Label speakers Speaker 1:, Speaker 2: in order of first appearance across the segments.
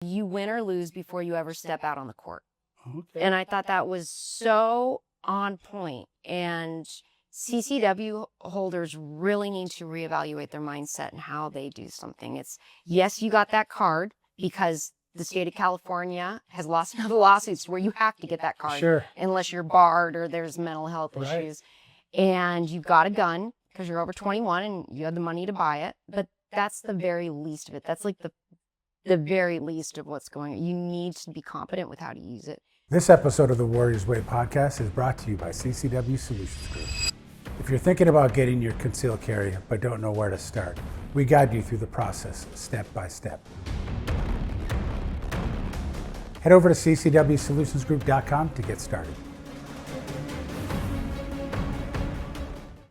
Speaker 1: You win or lose before you ever step out on the court.
Speaker 2: Okay.
Speaker 1: And I thought that was so on point. And CCW holders really need to reevaluate their mindset and how they do something. It's, yes, you got that card because the state of California has lost enough lawsuits where you have to get that card.
Speaker 2: Sure.
Speaker 1: Unless you're barred or there's mental health issues. And you've got a gun because you're over 21 and you have the money to buy it. But that's the very least of it. That's like the very least of what's going on. You need to be competent with how to use it.
Speaker 2: This episode of the Warriors Way podcast is brought to you by CCW Solutions Group. If you're thinking about getting your concealed carry but don't know where to start, we guide you through the process step by step. Head over to ccwsolutionsgroup.com to get started.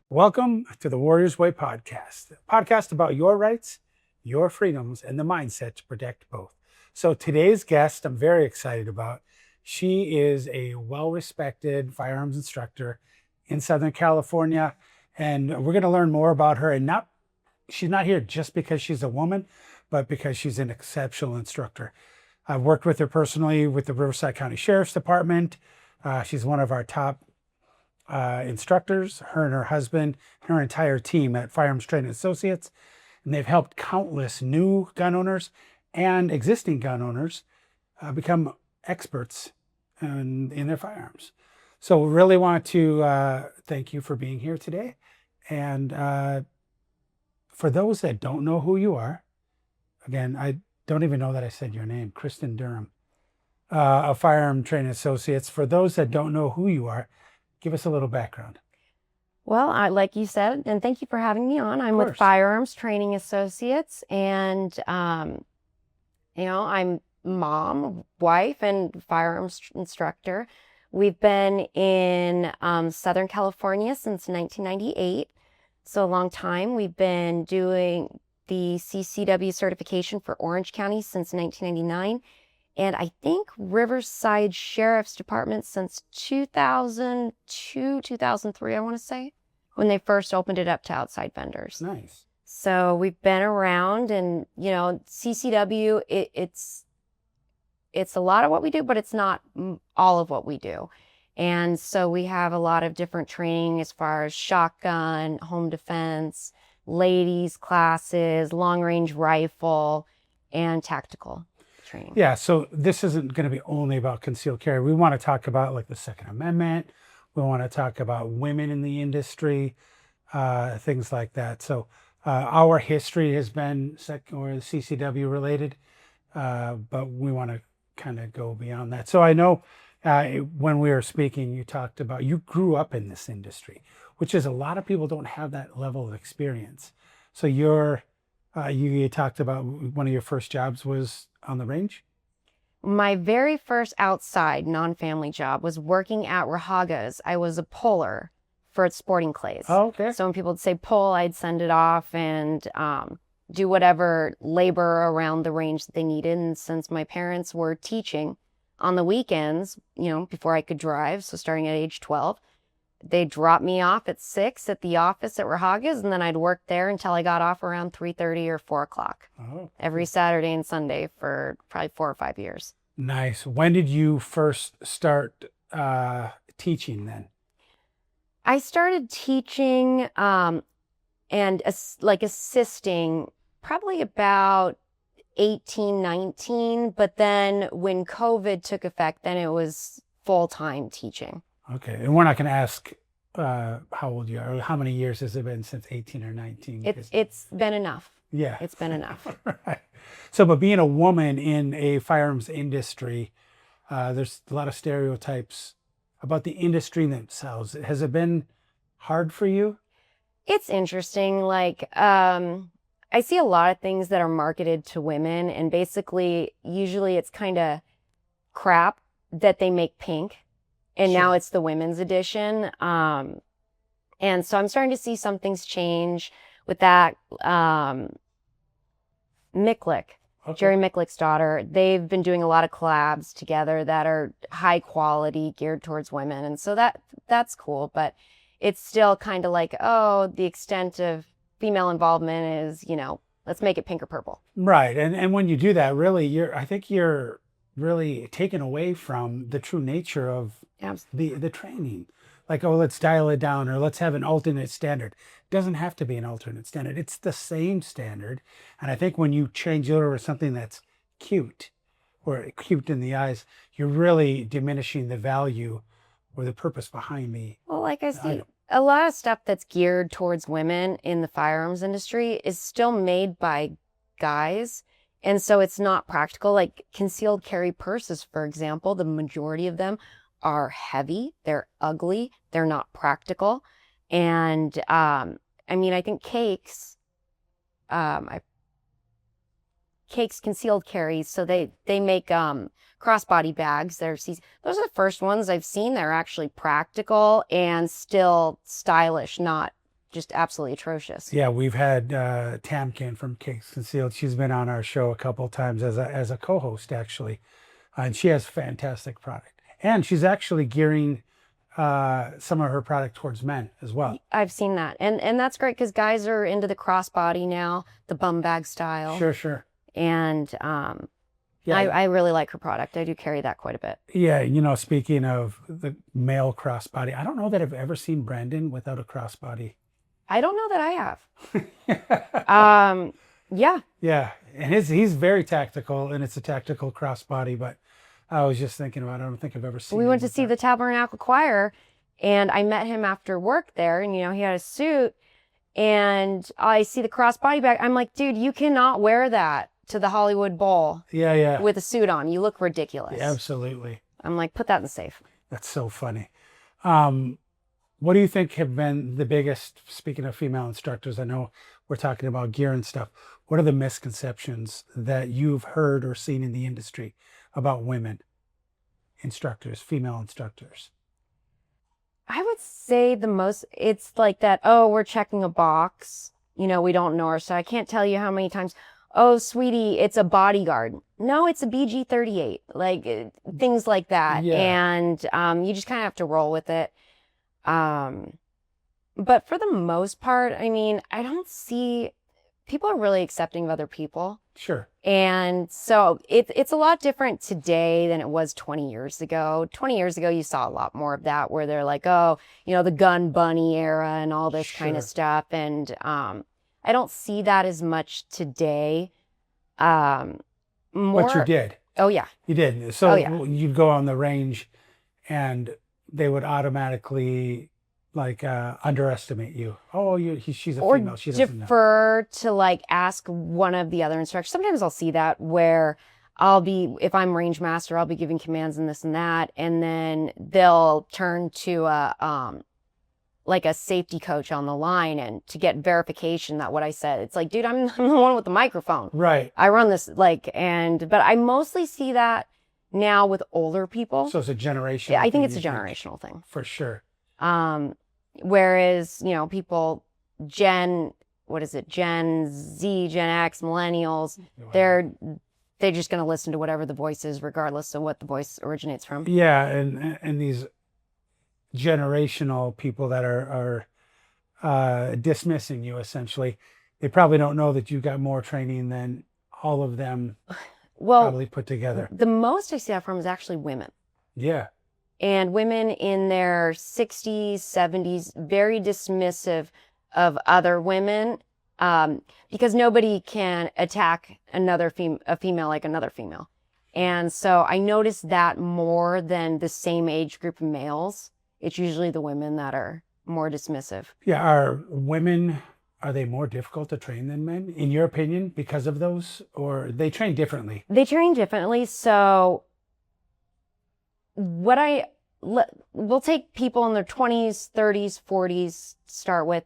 Speaker 2: Welcome to the Warriors Way podcast, a podcast about your rights, your freedoms, and the mindset to protect both. So today's guest I'm very excited about. She is a well-respected firearms instructor in Southern California, and we're going to learn more about her. And she's not here just because she's a woman, but because she's an exceptional instructor. I've worked with her personally with the Riverside County Sheriff's Department. She's one of our top instructors, her and her husband, her entire team at Firearms Training Associates. And they've helped countless new gun owners and existing gun owners become experts in their firearms. So we really want to thank you for being here today. And for those that don't know who you are, again, I don't even know that I said your name, Kristen Durham, of Firearm Training Associates. For those that don't know who you are, give us a little background.
Speaker 1: Well, like you said, and thank you for having me on. I'm with Firearms Training Associates, and I'm mom, wife, and firearms instructor. We've been in Southern California since 1998, so a long time. We've been doing the CCW certification for Orange County since 1999, and I think Riverside Sheriff's Department since 2002, 2003, I want to say, when they first opened it up to outside vendors.
Speaker 2: Nice.
Speaker 1: So we've been around, and CCW, it's a lot of what we do, but it's not all of what we do. And so we have a lot of different training as far as shotgun, home defense, ladies classes, long range rifle, and tactical training.
Speaker 2: Yeah, so this isn't going to be only about concealed carry. We want to talk about like the Second Amendment. We want to talk about women in the industry, things like that. So our history has been CCW related, but we want to kind of go beyond that. So I know when we were speaking, you talked about you grew up in this industry, which is a lot of people don't have that level of experience. So you talked about one of your first jobs was on the range?
Speaker 1: My very first outside non-family job was working at Rahaga's. I was a puller for sporting clays.
Speaker 2: Oh, okay.
Speaker 1: So when people would say pull, I'd send it off and do whatever labor around the range that they needed. And since my parents were teaching on the weekends, before I could drive, so starting at age 12, they dropped me off at 6 at the office at Rahaga's, and then I'd work there until I got off around 3:30 or 4 o'clock every Saturday and Sunday for probably 4 or 5 years.
Speaker 2: Nice. When did you first start teaching then?
Speaker 1: I started teaching and assisting probably about 18, 19, but then when COVID took effect, then it was full-time teaching.
Speaker 2: Okay, and we're not going to ask how old you are, or how many years has it been since 18 or 19?
Speaker 1: It's been enough.
Speaker 2: Yeah.
Speaker 1: It's been enough.
Speaker 2: Right. So, but being a woman in a firearms industry, there's a lot of stereotypes about the industry themselves. Has it been hard for you?
Speaker 1: It's interesting. I see a lot of things that are marketed to women, and basically, usually it's kind of crap that they make pink, and
Speaker 2: Sure.
Speaker 1: now it's the women's edition. And so I'm starting to see some things change with that. Micklick, Jerry Micklick's daughter, they've been doing a lot of collabs together that are high quality, geared towards women, and so that's cool. But it's still kind of like, the extent of female involvement is, Let's make it pink or purple.
Speaker 2: Right. And when you do that, really, I think you're really taken away from the true nature of the training. Like, oh, let's dial it down, or let's have an alternate standard. It doesn't have to be an alternate standard. It's the same standard. And I think when you change it over to something that's cute, or cute in the eyes, you're really diminishing the value or the purpose behind
Speaker 1: Well, like I see,
Speaker 2: item.
Speaker 1: a lot of stuff that's geared towards women in the firearms industry is still made by guys. And so it's not practical. Like concealed carry purses, for example, the majority of them are heavy, they're ugly, they're not practical. And I mean, I think Cake's concealed carries, so they make crossbody bags that are those are the first ones I've seen that are actually practical and still stylish, not just absolutely atrocious.
Speaker 2: Yeah, we've had Tamkin from Cakes Concealed. She's been on our show a couple of times as a co-host, actually. And she has fantastic product. And she's actually gearing some of her product towards men as well.
Speaker 1: I've seen that. And that's great because guys are into the crossbody now, the bum bag style.
Speaker 2: Sure.
Speaker 1: And
Speaker 2: Yeah.
Speaker 1: I really like her product. I do carry that quite a bit.
Speaker 2: Yeah, speaking of the male crossbody, I don't know that I've ever seen Brandon without a crossbody.
Speaker 1: I don't know that I have. Yeah.
Speaker 2: Yeah, and he's very tactical, and it's a tactical crossbody, but I was just thinking about it. I don't think I've ever seen
Speaker 1: We
Speaker 2: him
Speaker 1: went to
Speaker 2: with
Speaker 1: see
Speaker 2: that.
Speaker 1: the Tabernacle Choir, and I met him after work there, and he had a suit, and I see the crossbody bag. I'm like, dude, you cannot wear that to the Hollywood Bowl
Speaker 2: Yeah.
Speaker 1: with a suit on. You look ridiculous.
Speaker 2: Yeah, absolutely.
Speaker 1: I'm like, put that in the safe.
Speaker 2: That's so funny. What do you think have been the biggest, speaking of female instructors, I know we're talking about gear and stuff. What are the misconceptions that you've heard or seen in the industry about women instructors, female instructors?
Speaker 1: I would say it's like that, oh, we're checking a box. We don't know her, so I can't tell you how many times, oh, sweetie, it's a bodyguard. No, it's a BG-38. Like things like that.
Speaker 2: Yeah.
Speaker 1: And you just kind of have to roll with it. But for the most part, I mean, I don't see people are really accepting of other people.
Speaker 2: Sure.
Speaker 1: And so it's a lot different today than it was 20 years ago. 20 years ago, you saw a lot more of that where they're like, oh, the gun bunny era and all this kind of stuff. And I don't see that as much today. More,
Speaker 2: But you did.
Speaker 1: Oh, yeah.
Speaker 2: You did. So
Speaker 1: yeah.
Speaker 2: You'd go on the range and they would automatically underestimate you. Oh, she's a female. She doesn't know.
Speaker 1: Defer to ask one of the other instructors. Sometimes I'll see that where if I'm range master, I'll be giving commands and this and that. And then they'll turn to a safety coach on the line and to get verification that what I said. It's like, dude, I'm the one with the microphone.
Speaker 2: Right.
Speaker 1: I run this but I mostly see that now with older people.
Speaker 2: So it's a generational
Speaker 1: I think
Speaker 2: thing,
Speaker 1: it's a
Speaker 2: you
Speaker 1: generational thing.
Speaker 2: For sure.
Speaker 1: Whereas, people, Gen Z, Gen X, millennials, they're just going to listen to whatever the voice is, regardless of what the voice originates from.
Speaker 2: Yeah. And these generational people that are dismissing you, essentially, they probably don't know that you got more training than all of them probably put together.
Speaker 1: The most I see that from is actually women.
Speaker 2: Yeah.
Speaker 1: And women in their 60s, 70s, very dismissive of other women, because nobody can attack a female like another female. And so I noticed that more than the same age group of males. It's usually the women that are more dismissive.
Speaker 2: Yeah. Are they more difficult to train than men, in your opinion, because of those? Or they train differently?
Speaker 1: They train differently. So we'll take people in their 20s, 30s, 40s to start with.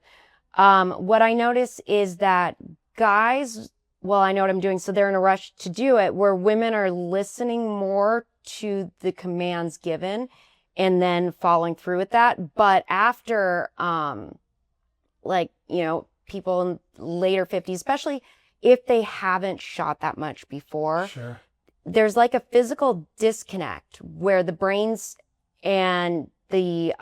Speaker 1: What I notice is that guys, well, I know what I'm doing, so they're in a rush to do it, where women are listening more to the commands given and then following through with that. But after, people in later 50s, especially if they haven't shot that much before,
Speaker 2: Sure.
Speaker 1: There's a physical disconnect where the brains and the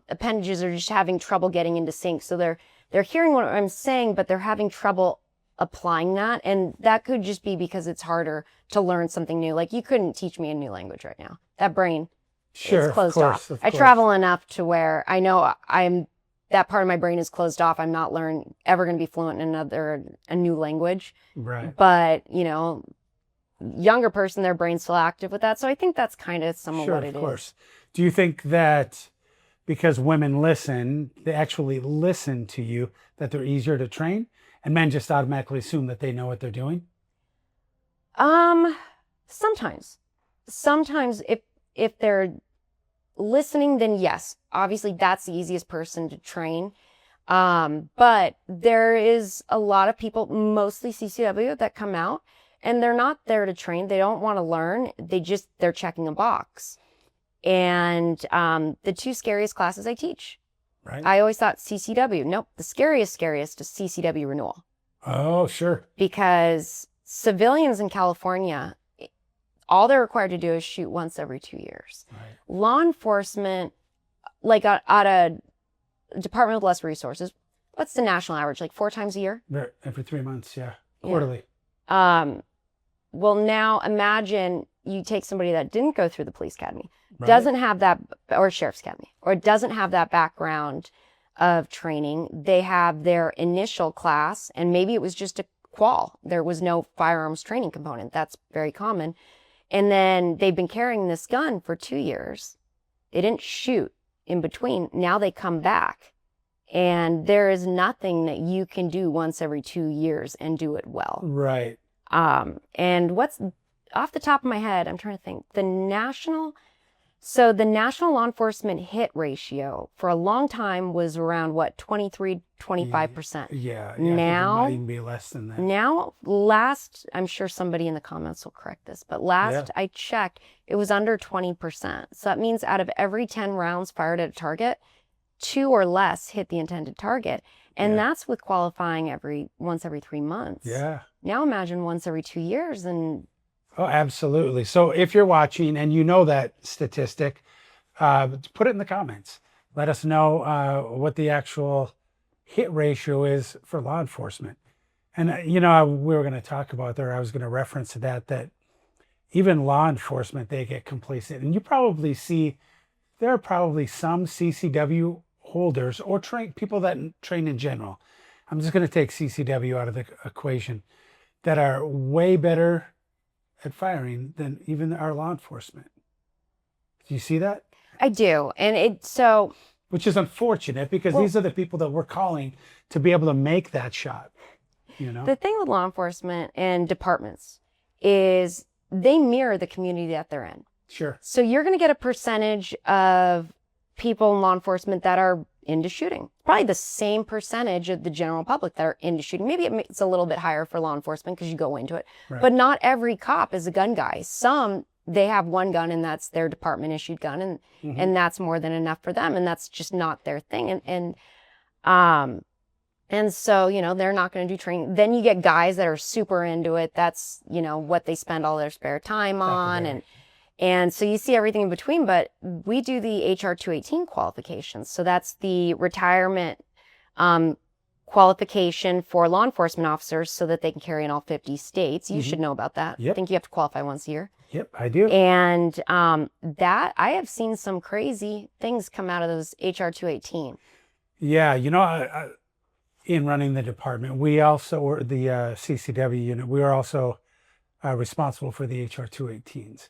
Speaker 1: appendages are just having trouble getting into sync. So they're hearing what I'm saying, but they're having trouble applying that. And that could just be because it's harder to learn something new. Like you couldn't teach me a new language right now. That brain is closed off. I travel enough to where I know that part of my brain is closed off. I'm not ever going to be fluent in a new language.
Speaker 2: Right.
Speaker 1: But, younger person, their brain's still active with that. So I think that's kind of some of what it is. Of course.
Speaker 2: Do you think that because women listen, they actually listen to you, that they're easier to train, and men just automatically assume that they know what they're doing?
Speaker 1: Sometimes if they're listening, then yes, obviously that's the easiest person to train. But there is a lot of people, mostly CCW, that come out and they're not there to train. They don't want to learn. They're checking a box. And the two scariest classes I teach.
Speaker 2: Right.
Speaker 1: I always thought CCW. Nope. The scariest is CCW renewal.
Speaker 2: Oh, sure.
Speaker 1: Because civilians in California, all they're required to do is shoot once every 2 years.
Speaker 2: Right.
Speaker 1: Law enforcement, like at a department with less resources, what's the national average? Like 4 times a year?
Speaker 2: Every 3 months, yeah. Quarterly.
Speaker 1: Well, now imagine you take somebody that didn't go through the police academy,
Speaker 2: Right.
Speaker 1: doesn't have that, or sheriff's academy, or doesn't have that background of training. They have their initial class, and maybe it was just a qual. There was no firearms training component. That's very common. And then they've been carrying this gun for 2 years. They didn't shoot in between. Now they come back. And there is nothing that you can do once every 2 years and do it well.
Speaker 2: Right.
Speaker 1: And what's off the top of my head, I'm trying to think. The national law enforcement hit ratio for a long time was around 23-25%.
Speaker 2: Yeah.
Speaker 1: Now,
Speaker 2: it might even be less than that.
Speaker 1: Now, I'm sure somebody in the comments will correct this, but last I checked, it was under 20%. So that means out of every 10 rounds fired at a target, 2 or less hit the intended target. And that's with qualifying once every 3 months.
Speaker 2: Yeah.
Speaker 1: Now imagine once every 2 years. And
Speaker 2: oh, absolutely. So if you're watching and you know that statistic, put it in the comments. Let us know what the actual hit ratio is for law enforcement. And, we were going to talk about there, I was going to reference to that even law enforcement, they get complacent. And you probably see there are probably some CCW holders or people that train in general. I'm just going to take CCW out of the equation, that are way better at firing than even our law enforcement. Do you see that?
Speaker 1: I do. And
Speaker 2: which is unfortunate, because these are the people that we're calling to be able to make that shot.
Speaker 1: The thing with law enforcement and departments is they mirror the community that they're in.
Speaker 2: Sure.
Speaker 1: So you're going to get a percentage of people in law enforcement that are into shooting. Probably the same percentage of the general public that are into shooting. Maybe it's a little bit higher for law enforcement because you go into it. Right. But not every cop is a gun guy. Some, they have one gun and that's their department issued gun, and that's more than enough for them, and that's just not their thing. And so, they're not going to do training. Then you get guys that are super into it. That's, what they spend all their spare time on. And so you see everything in between, but we do the HR 218 qualifications. So that's the retirement qualification for law enforcement officers so that they can carry in all 50 states. You should know about that.
Speaker 2: Yep.
Speaker 1: I think you have to qualify once a year.
Speaker 2: Yep, I do.
Speaker 1: And that, I have seen some crazy things come out of those HR 218.
Speaker 2: Yeah, in running the department, we also were the CCW unit. We were also responsible for the HR 218s.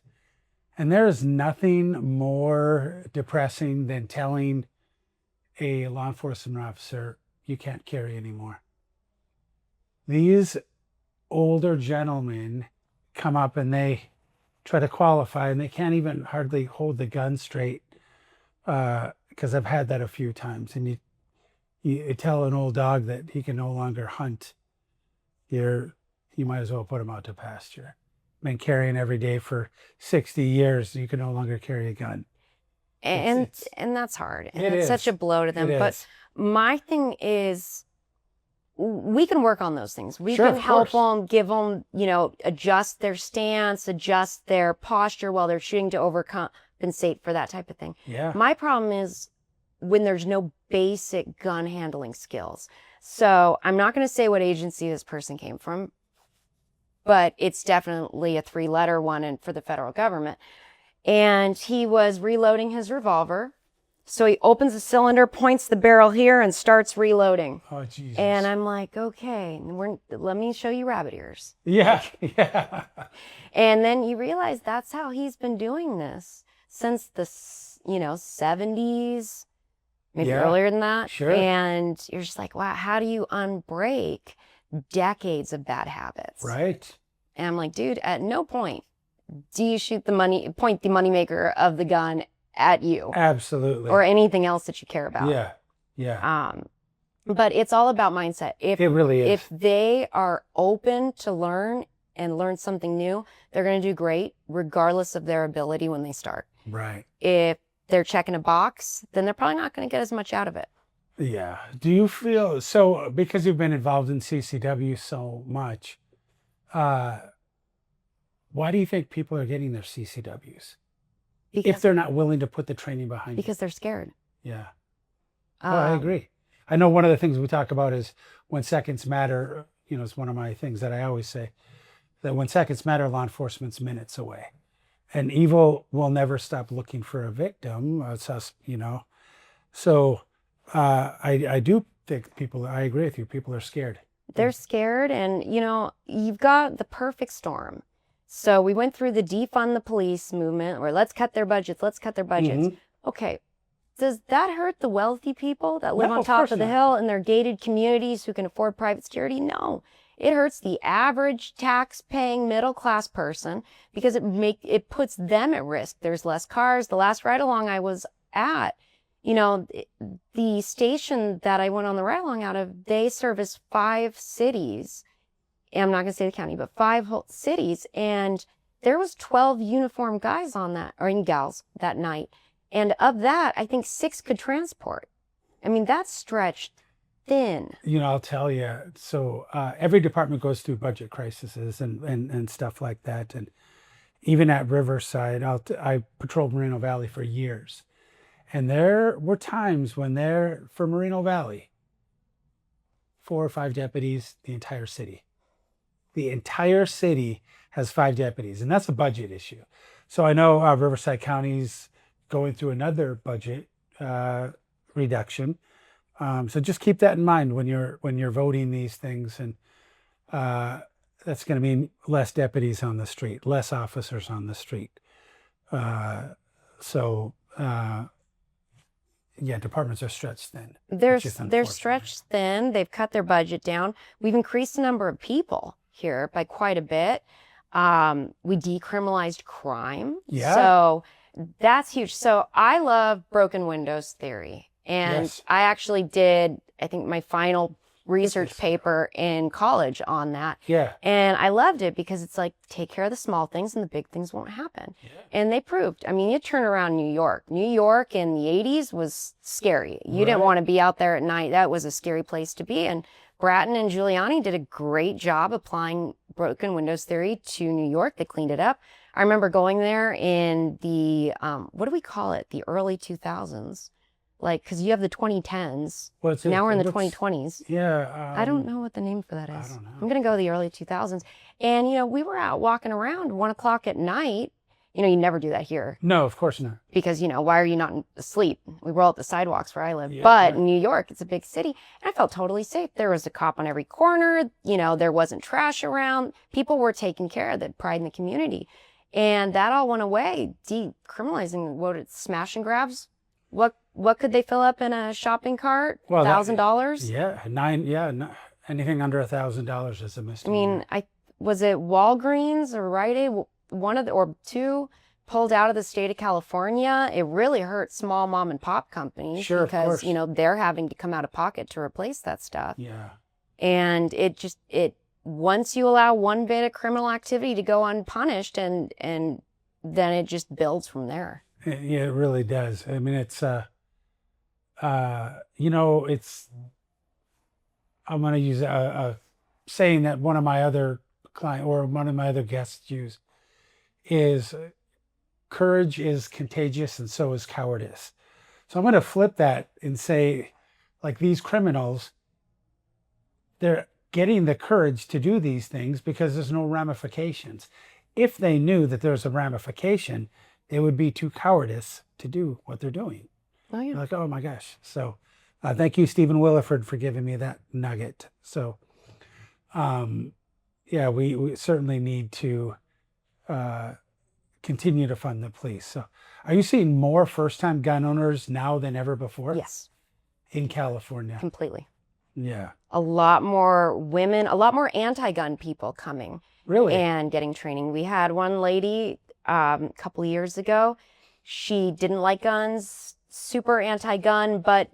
Speaker 2: And there is nothing more depressing than telling a law enforcement officer, you can't carry anymore. These older gentlemen come up and they try to qualify, and they can't even hardly hold the gun straight, because I've had that a few times. And you tell an old dog that he can no longer hunt, you might as well put him out to pasture. Been carrying every day for 60 years, you can no longer carry a gun.
Speaker 1: And that's hard. And it's such a blow to them. But my thing is, we can work on those things. We can help them, give them, adjust their stance, adjust their posture while they're shooting to overcompensate for that type of thing.
Speaker 2: Yeah.
Speaker 1: My problem is when there's no basic gun handling skills. So I'm not going to say what agency this person came from, but it's definitely a 3-letter one and for the federal government. And he was reloading his revolver. So he opens the cylinder, points the barrel here, and starts reloading.
Speaker 2: Oh, Jesus.
Speaker 1: And I'm like, okay, let me show you rabbit ears.
Speaker 2: Yeah, yeah.
Speaker 1: And then you realize that's how he's been doing this since the, 70s, maybe earlier than that.
Speaker 2: Sure.
Speaker 1: And you're just like, wow, how do you unbreak decades of bad habits?
Speaker 2: Right.
Speaker 1: And I'm like, dude, at no point do you point the moneymaker of the gun at you.
Speaker 2: Absolutely.
Speaker 1: Or anything else that you care about.
Speaker 2: Yeah. Yeah.
Speaker 1: But it's all about mindset.
Speaker 2: It really is.
Speaker 1: If they are open to learn something new, they're going to do great regardless of their ability when they start.
Speaker 2: Right.
Speaker 1: If they're checking a box, then they're probably not going to get as much out of it.
Speaker 2: Yeah. Do you feel, so because you've been involved in CCW so much, why do you think people are getting their CCWs? If they're not willing to put the training behind
Speaker 1: because they're scared.
Speaker 2: Yeah. I agree. I know one of the things we talk about is when seconds matter, it's one of my things that I always say, that when seconds matter, law enforcement's minutes away. And evil will never stop looking for a victim. It's us, So I do think I agree with you, people are scared.
Speaker 1: They're scared, and, you've got the perfect storm. So we went through the defund the police movement, or let's cut their budgets.
Speaker 2: Mm-hmm.
Speaker 1: Okay. Does that hurt the wealthy people that live
Speaker 2: No,
Speaker 1: on
Speaker 2: of
Speaker 1: top
Speaker 2: course
Speaker 1: of the
Speaker 2: not.
Speaker 1: hill in their gated communities who can afford private security? No. It hurts the average tax-paying middle-class person because it puts them at risk. There's less cars. The last ride-along I was at, the station that I went on the ride-along out of, they service 5 cities. I'm not going to say the county, but 5 whole cities. And there was 12 uniformed guys on that, or gals that night. And of that, I think 6 could transport. I mean, that's stretched thin.
Speaker 2: I'll tell you. So every department goes through budget crises and stuff like that. And even at Riverside, I patrolled Moreno Valley for years. And there were times when for Moreno Valley, 4 or 5 deputies, the entire city. The entire city has 5 deputies, and that's a budget issue. So I know Riverside County's going through another budget reduction. So just keep that in mind when you're voting these things, and that's going to mean less deputies on the street, less officers on the street. Departments are stretched thin.
Speaker 1: They're stretched thin. They've cut their budget down. We've increased the number of people here by quite a bit. We decriminalized crime.
Speaker 2: Yeah.
Speaker 1: So that's huge. So I love broken windows theory. And
Speaker 2: Yes.
Speaker 1: I actually did, I think, my final research paper in college on that.
Speaker 2: Yeah.
Speaker 1: And I loved it because it's like, take care of the small things and the big things won't happen.
Speaker 2: Yeah.
Speaker 1: And they proved. I mean, you turn around New York. New York in the 80s was scary. You didn't
Speaker 2: Right.
Speaker 1: want to be out there at night. That was a scary place to be. And Bratton and Giuliani did a great job applying broken windows theory to New York. They cleaned it up. I remember going there in the, what do we call it? The early 2000s. Like, because you have the 2010s. Now we're in the 2020s.
Speaker 2: Yeah.
Speaker 1: I don't know what the name for that is.
Speaker 2: I don't know.
Speaker 1: I'm going to go the early 2000s. And, we were out walking around 1 o'clock at night. You never do that here
Speaker 2: No, of course not.
Speaker 1: because, why are you not asleep? We roll up the sidewalks where I live.
Speaker 2: Yeah,
Speaker 1: But
Speaker 2: right.
Speaker 1: in New York, it's a big city. And I felt totally safe. There was a cop on every corner. There wasn't trash around. People were taking care of the pride in the community. And that all went away. Decriminalizing, smash and grabs? What could they fill up in a shopping cart?
Speaker 2: Well,
Speaker 1: $1,000?
Speaker 2: Yeah, anything under $1,000 is a
Speaker 1: I
Speaker 2: misdemeanor.
Speaker 1: mean, was it Walgreens or Rite Aid? One of the, or two pulled out of the state of California. It really hurt small mom and pop companies
Speaker 2: Sure, of
Speaker 1: because,
Speaker 2: course.
Speaker 1: they're having to come out of pocket to replace that stuff.
Speaker 2: Yeah.
Speaker 1: And once you allow one bit of criminal activity to go unpunished and then it just builds from there.
Speaker 2: Yeah, it really does. I mean, it's, I'm going to use a saying that one of my other guests use is courage is contagious and so is cowardice. So I'm going to flip that and say, like, these criminals they're getting the courage to do these things because there's no ramifications. If they knew that there's a ramification, they would be too cowardice to do what they're doing.
Speaker 1: Oh yeah.
Speaker 2: They're like, oh my gosh. So thank you, Stephen Williford, for giving me that nugget. So yeah, we certainly need to continue to fund the police. So are you seeing more first-time gun owners now than ever before?
Speaker 1: Yes,
Speaker 2: In California?
Speaker 1: completely.
Speaker 2: Yeah.
Speaker 1: A lot more women, a lot more anti-gun people coming
Speaker 2: Really?
Speaker 1: and getting training. We had one lady a couple of years ago. She didn't like guns, super anti-gun, but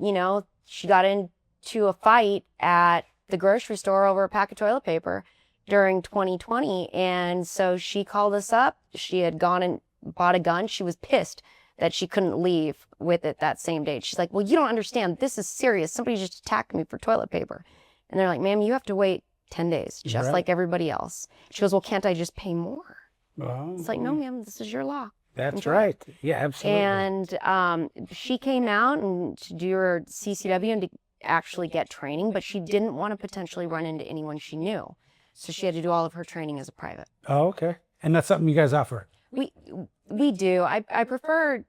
Speaker 1: she got into a fight at the grocery store over a pack of toilet paper during 2020, and so she called us up. She had gone and bought a gun. She was pissed that she couldn't leave with it that same day. She's like, well, you don't understand. This is serious. Somebody just attacked me for toilet paper. And they're like, ma'am, you have to wait 10 days, just
Speaker 2: Right.
Speaker 1: like everybody else. She goes, well, can't I just pay more?
Speaker 2: Oh,
Speaker 1: It's like, no, ma'am, this is your law.
Speaker 2: that's
Speaker 1: Enjoy.
Speaker 2: right. Yeah, absolutely.
Speaker 1: And she came out and to do her CCW and to actually get training, but she didn't want to potentially run into anyone she knew. So she had to do all of her training as a private.
Speaker 2: Oh, okay. And that's something you guys offer?
Speaker 1: We do. I prefer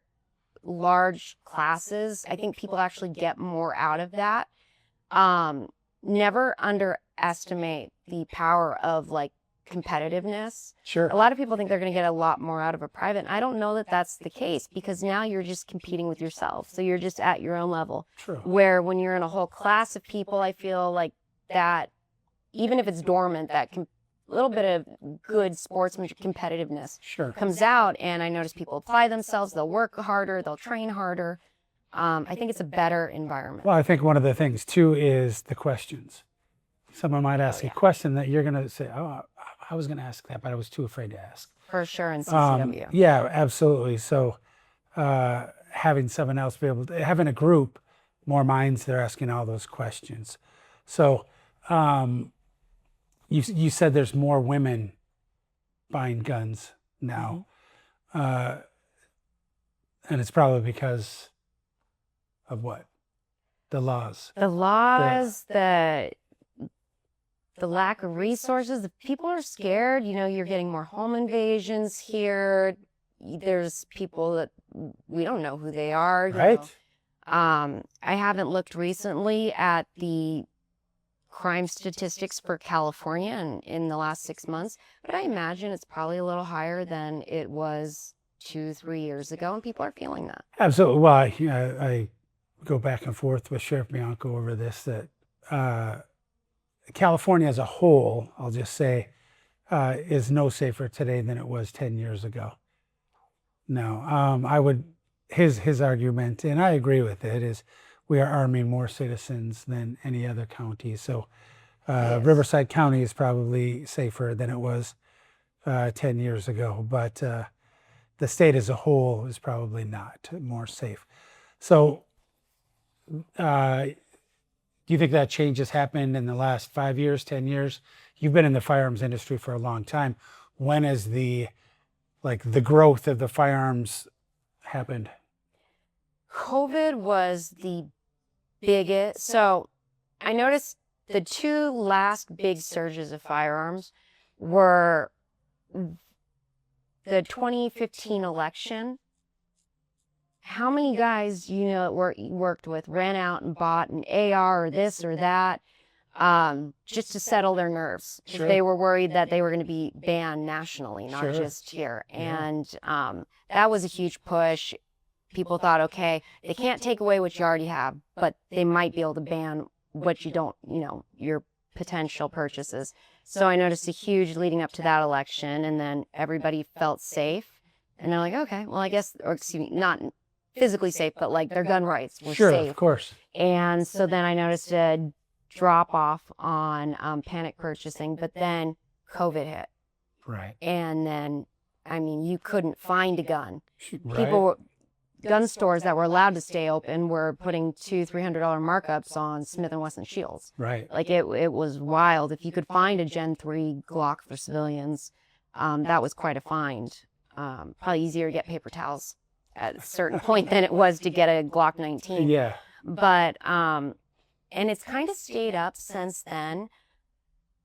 Speaker 1: large classes. I think people actually get more out of that. Never underestimate the power of competitiveness.
Speaker 2: Sure.
Speaker 1: A lot of people think they're going to get a lot more out of a private. And I don't know that that's the case, because now you're just competing with yourself. So you're just at your own level.
Speaker 2: True.
Speaker 1: Where when you're in a whole class of people, I feel like that, even if it's dormant, that little bit of good sportsmanship competitiveness
Speaker 2: Sure.
Speaker 1: comes out. And I notice people apply themselves. They'll work harder. They'll train harder. I think it's a better environment.
Speaker 2: Well, I think one of the things too is the questions. Someone might ask a question that you're going to say, oh, I was going to ask that, but I was too afraid to ask.
Speaker 1: For sure in CCW.
Speaker 2: Yeah, absolutely. So having someone else be able to, having a group, more minds, they're asking all those questions. So you said there's more women buying guns now. And it's probably because of what? The laws.
Speaker 1: The laws, the lack of resources. The people are scared. You're getting more home invasions here. There's people that we don't know who they are.
Speaker 2: Right.
Speaker 1: I haven't looked recently at the crime statistics for California in the last 6 months, but I imagine it's probably a little higher than it was 2-3 years ago, and people are feeling that.
Speaker 2: Absolutely. Well, I go back and forth with Sheriff Bianco over this, that California as a whole, I'll just say, is no safer today than it was 10 years ago. No, his argument, and I agree with it, is we are arming more citizens than any other county. So
Speaker 1: Yes.
Speaker 2: Riverside County is probably safer than it was 10 years ago, but the state as a whole is probably not more safe. So do you think that change has happened in the last 5 years, 10 years? You've been in the firearms industry for a long time. When has the growth of the firearms happened?
Speaker 1: COVID was the biggest. So I noticed the two last big surges of firearms were the 2015 election. How many guys that worked with ran out and bought an AR or this or that just to settle their nerves?
Speaker 2: Sure.
Speaker 1: They were worried that they were going to be banned nationally, not
Speaker 2: Sure.
Speaker 1: just here.
Speaker 2: Yeah.
Speaker 1: And that was a huge push. People thought, okay, they can't take away what you already have, but they might be able to ban what you don't, your potential purchases. So I noticed a huge leading up to that election, and then everybody felt safe. And they're like, okay, well, I guess, or excuse me, not physically safe, but their gun rights were
Speaker 2: Sure,
Speaker 1: safe.
Speaker 2: of course.
Speaker 1: And so then I noticed a drop off on panic purchasing, but then COVID hit.
Speaker 2: Right.
Speaker 1: And then, you couldn't find a gun.
Speaker 2: Right.
Speaker 1: Gun stores that were allowed to stay open were putting $200-$300 markups on Smith & Wesson shields.
Speaker 2: Right.
Speaker 1: It was wild. If you could find a Gen 3 Glock for civilians, that was quite a find. Probably easier to get paper towels at a certain point than it was to get a Glock 19.
Speaker 2: Yeah.
Speaker 1: But, and it's kind of stayed up since then.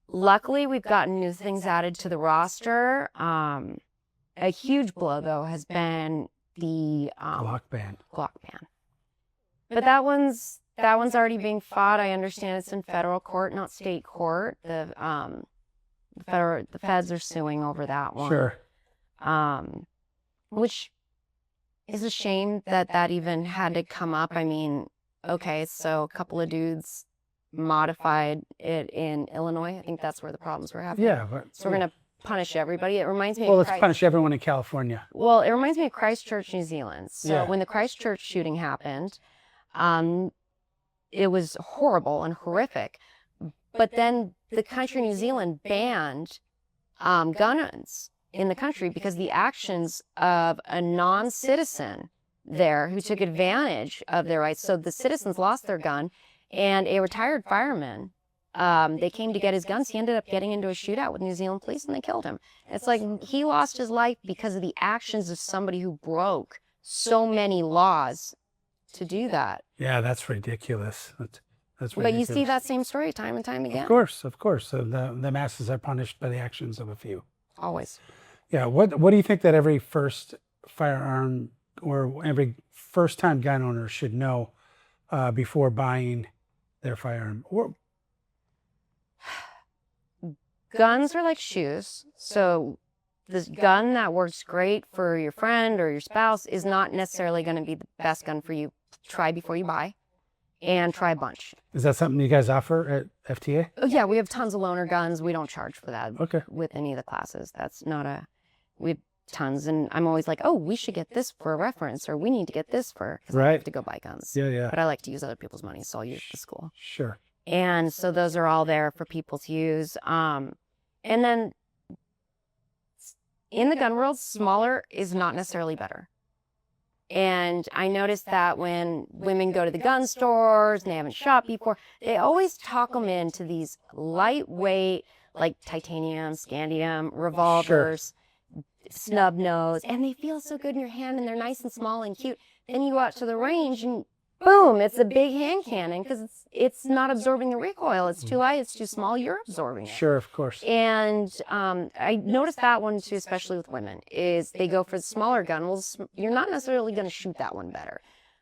Speaker 1: Luckily, we've gotten new things added to the roster. A huge blow, though, has been the
Speaker 2: Glock ban.
Speaker 1: Glock ban. But that one's already being fought. I understand it's in federal court, not state court. The feds are suing over that one.
Speaker 2: Sure.
Speaker 1: Which is a shame that even had to come up. I mean, okay, so a couple of dudes modified it in Illinois. I think that's where the problems were happening.
Speaker 2: Yeah. But,
Speaker 1: So we're going to punish everybody. It reminds me
Speaker 2: well,
Speaker 1: of
Speaker 2: let's punish everyone in California.
Speaker 1: Well, it reminds me of Christchurch, New Zealand. So
Speaker 2: Yeah.
Speaker 1: when the Christchurch shooting happened, it was horrible and horrific. But then the country New Zealand banned guns in the country because the actions of a non-citizen there who took advantage of their rights. So the citizens lost their gun, and a retired fireman, they came to get his guns. He ended up getting into a shootout with New Zealand police, and they killed him. It's like he lost his life because of the actions of somebody who broke so many laws to do that.
Speaker 2: Yeah, that's ridiculous. That's
Speaker 1: But
Speaker 2: ridiculous.
Speaker 1: you see that same story time and time again.
Speaker 2: Of course. So the masses are punished by the actions of a few.
Speaker 1: Always.
Speaker 2: Yeah. What do you think that every first firearm or every first-time gun owner should know before buying their firearm? Or
Speaker 1: Guns are like shoes. So this gun that works great for your friend or your spouse is not necessarily going to be the best gun for you. Try before you buy, and try a bunch.
Speaker 2: is that something you guys offer at FTA?
Speaker 1: Oh, yeah, we have tons of loaner guns. We don't charge for that
Speaker 2: Okay.
Speaker 1: with any of the classes. That's not we have tons. And I'm always like, oh, we should get this for a reference, or we need to get this because I
Speaker 2: Right.
Speaker 1: have to go buy guns.
Speaker 2: Yeah.
Speaker 1: But I like to use other people's money, so I'll use the school.
Speaker 2: Sure.
Speaker 1: And so those are all there for people to use. And then in the gun world, smaller is not necessarily better. And I noticed that when women go to the gun stores and they haven't shopped before, they always talk them into these lightweight, like titanium, scandium, revolvers, snub nose, and they feel so good in your hand, and they're nice and small and cute. Then you go out to the range and boom, it's a big hand cannon because it's not absorbing the recoil. It's too light, it's too small, you're absorbing it.
Speaker 2: Sure, of course.
Speaker 1: And I noticed that one too, especially with women, is they go for the smaller gun. Well, you're not necessarily going to shoot that one better.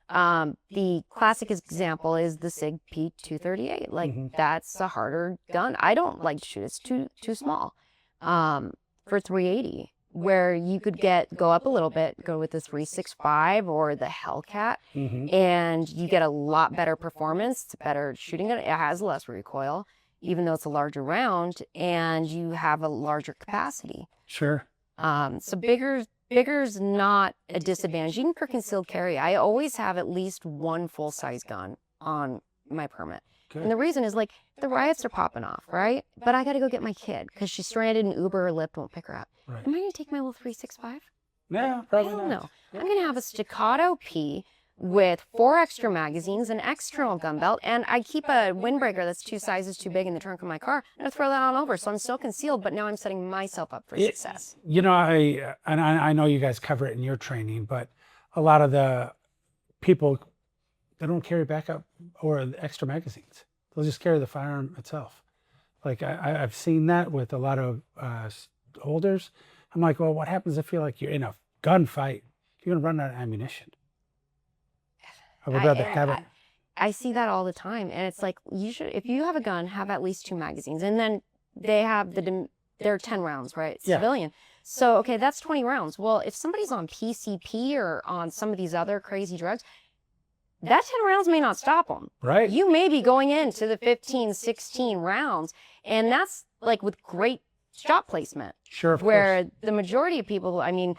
Speaker 1: The classic example is the SIG P238. Like that's a harder gun. I don't like to shoot. It's too small. For 380, where you could go up a little bit, go with the 365 or the Hellcat, and you get a lot better performance. It's a better shooting gun. It has less recoil, even though it's a larger round, and you have a larger capacity.
Speaker 2: Sure.
Speaker 1: So bigger's not a disadvantage. Even for concealed carry, I always have at least one full-size gun on my permit.
Speaker 2: Good.
Speaker 1: And the reason is, like, the riots are popping off, right? But I got to go get my kid because she's stranded and Uber or Lyft won't pick her up.
Speaker 2: Right.
Speaker 1: Am I going to take my little 365?
Speaker 2: No, probably
Speaker 1: Hell
Speaker 2: not.
Speaker 1: no. I'm going to have a staccato P with 4 extra magazines, an external gun belt, and I keep a windbreaker that's 2 sizes too big in the trunk of my car. I'm going to throw that on over, so I'm still concealed, but now I'm setting myself up for success.
Speaker 2: You know, I know you guys cover it in your training, but a lot of the people, they don't carry backup or the extra magazines. They'll just carry the firearm itself. Like I've seen that with a lot of holders. I'm like, well, what happens if you're in a gunfight? You're gonna run out of ammunition. I would rather have it.
Speaker 1: I see that all the time, and it's like, you should, if you have a gun, have at least 2 magazines, and then they have they're 10 rounds, right?
Speaker 2: Yeah.
Speaker 1: Civilian. So okay, that's 20 rounds. Well, if somebody's on PCP or on some of these other crazy drugs, that 10 rounds may not stop them.
Speaker 2: Right.
Speaker 1: You may be going into the 15, 16 rounds, and that's like with great shot placement.
Speaker 2: Sure, of
Speaker 1: where
Speaker 2: course.
Speaker 1: the majority of people, I mean,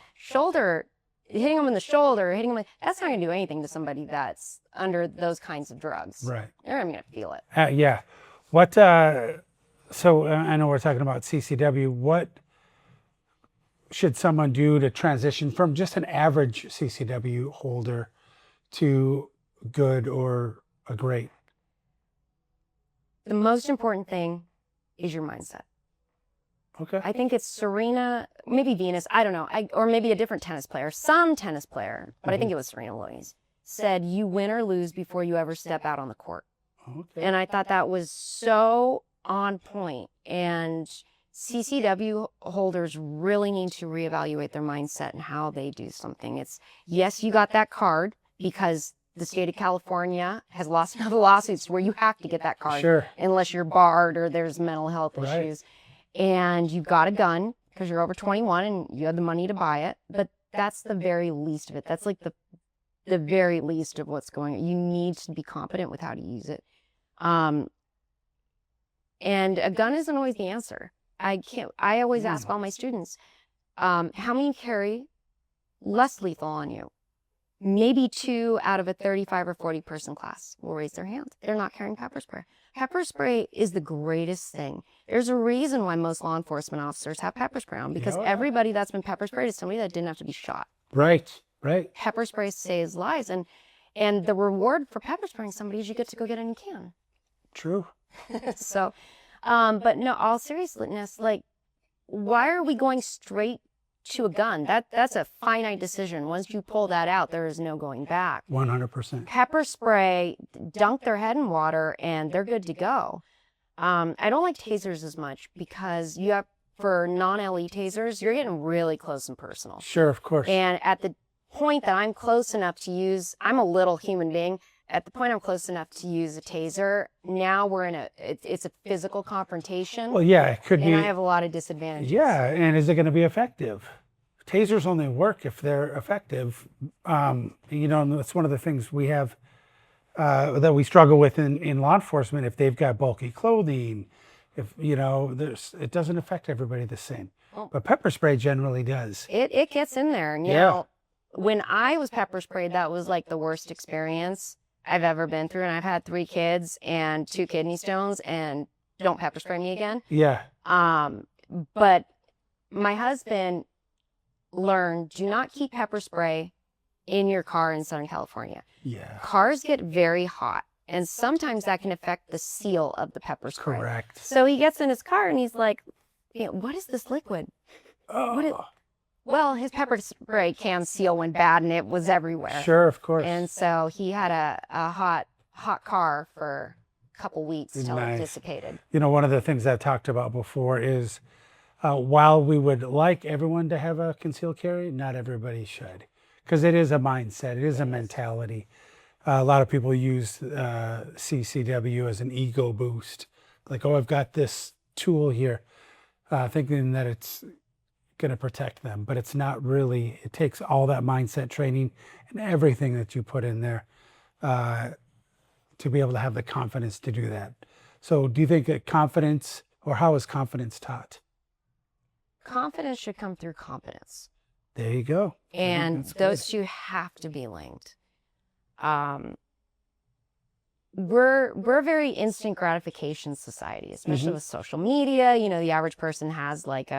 Speaker 1: hitting them in the shoulder, that's not going to do anything to somebody that's under those kinds of drugs.
Speaker 2: Right.
Speaker 1: They're not going to feel it.
Speaker 2: Yeah. What? So I know we're talking about CCW. What should someone do to transition from just an average CCW holder to good or a great?
Speaker 1: The most important thing is your mindset.
Speaker 2: Okay.
Speaker 1: I think it's Serena, maybe Venus, I don't know, or maybe a different tennis player, some tennis player, but I think it was Serena Williams, said you win or lose before you ever step out on the court.
Speaker 2: Okay.
Speaker 1: And I thought that was so on point. And CCW holders really need to reevaluate their mindset and how they do something. It's, yes, you got that card because the state of California has lost enough lawsuits where you have to get that card.
Speaker 2: Sure.
Speaker 1: Unless you're barred or there's mental health
Speaker 2: Right.
Speaker 1: issues. And you've got a gun because you're over 21 and you have the money to buy it. But that's the very least of it. That's like the very least of what's going on. You need to be competent with how to use it. And a gun isn't always the answer. I always ask all my students, how many carry less lethal on you? Maybe 2 out of a 35 or 40 person class will raise their hand. They're not carrying pepper spray. Pepper spray is the greatest thing. There's a reason why most law enforcement officers have pepper spray on, because everybody that's been pepper sprayed is somebody that didn't have to be shot.
Speaker 2: Right.
Speaker 1: Pepper spray saves lives, and the reward for pepper spraying somebody is you get to go get any can.
Speaker 2: True.
Speaker 1: So, but no, all seriousness, like, why are we going straight to a gun? That's a finite decision. Once you pull that out, there is no going back.
Speaker 2: 100%.
Speaker 1: Pepper spray, dunk their head in water, and they're good to go. I don't like tasers as much because you have, for non-LE tasers, you're getting really close and personal.
Speaker 2: Sure, of course.
Speaker 1: And at the point that I'm close enough to use, I'm a little human being. At the point I'm close enough to use a taser, now we're in it's a physical confrontation.
Speaker 2: Well, yeah, it could be.
Speaker 1: And I have a lot of disadvantages.
Speaker 2: Yeah, and is it going to be effective? Tasers only work if they're effective. You know, and that's one of the things we have that we struggle with in law enforcement. If they've got bulky clothing, if, you know, it doesn't affect everybody the same.
Speaker 1: Oh.
Speaker 2: But pepper spray generally does.
Speaker 1: It gets in there. And, you know, when I was pepper sprayed, that was like the worst experience I've ever been through. And I've had 3 kids and 2 kidney stones, and don't pepper spray me again.
Speaker 2: Yeah.
Speaker 1: But my husband learned, do not keep pepper spray in your car in Southern California.
Speaker 2: Yeah.
Speaker 1: Cars get very hot, and sometimes that can affect the seal of the pepper spray.
Speaker 2: Correct.
Speaker 1: So he gets in his car and he's like, what is this liquid? Well, his pepper spray can seal went bad, and it was everywhere.
Speaker 2: Sure, of course.
Speaker 1: And so he had a hot car for a couple weeks till it dissipated.
Speaker 2: You know, one of the things I've talked about before is while we would like everyone to have a concealed carry, not everybody should, because it is a mindset, it is a mentality. A lot of people use CCW as an ego boost, like, oh, I've got this tool here, thinking that it's going to protect them, but it's not really. It takes all that mindset training and everything that you put in there to be able to have the confidence to do that. So do you think that confidence, or how is confidence taught?
Speaker 1: Confidence should come through competence.
Speaker 2: There you go.
Speaker 1: And those two have to be linked. We're a very instant gratification society, especially with social media. You know, the average person has like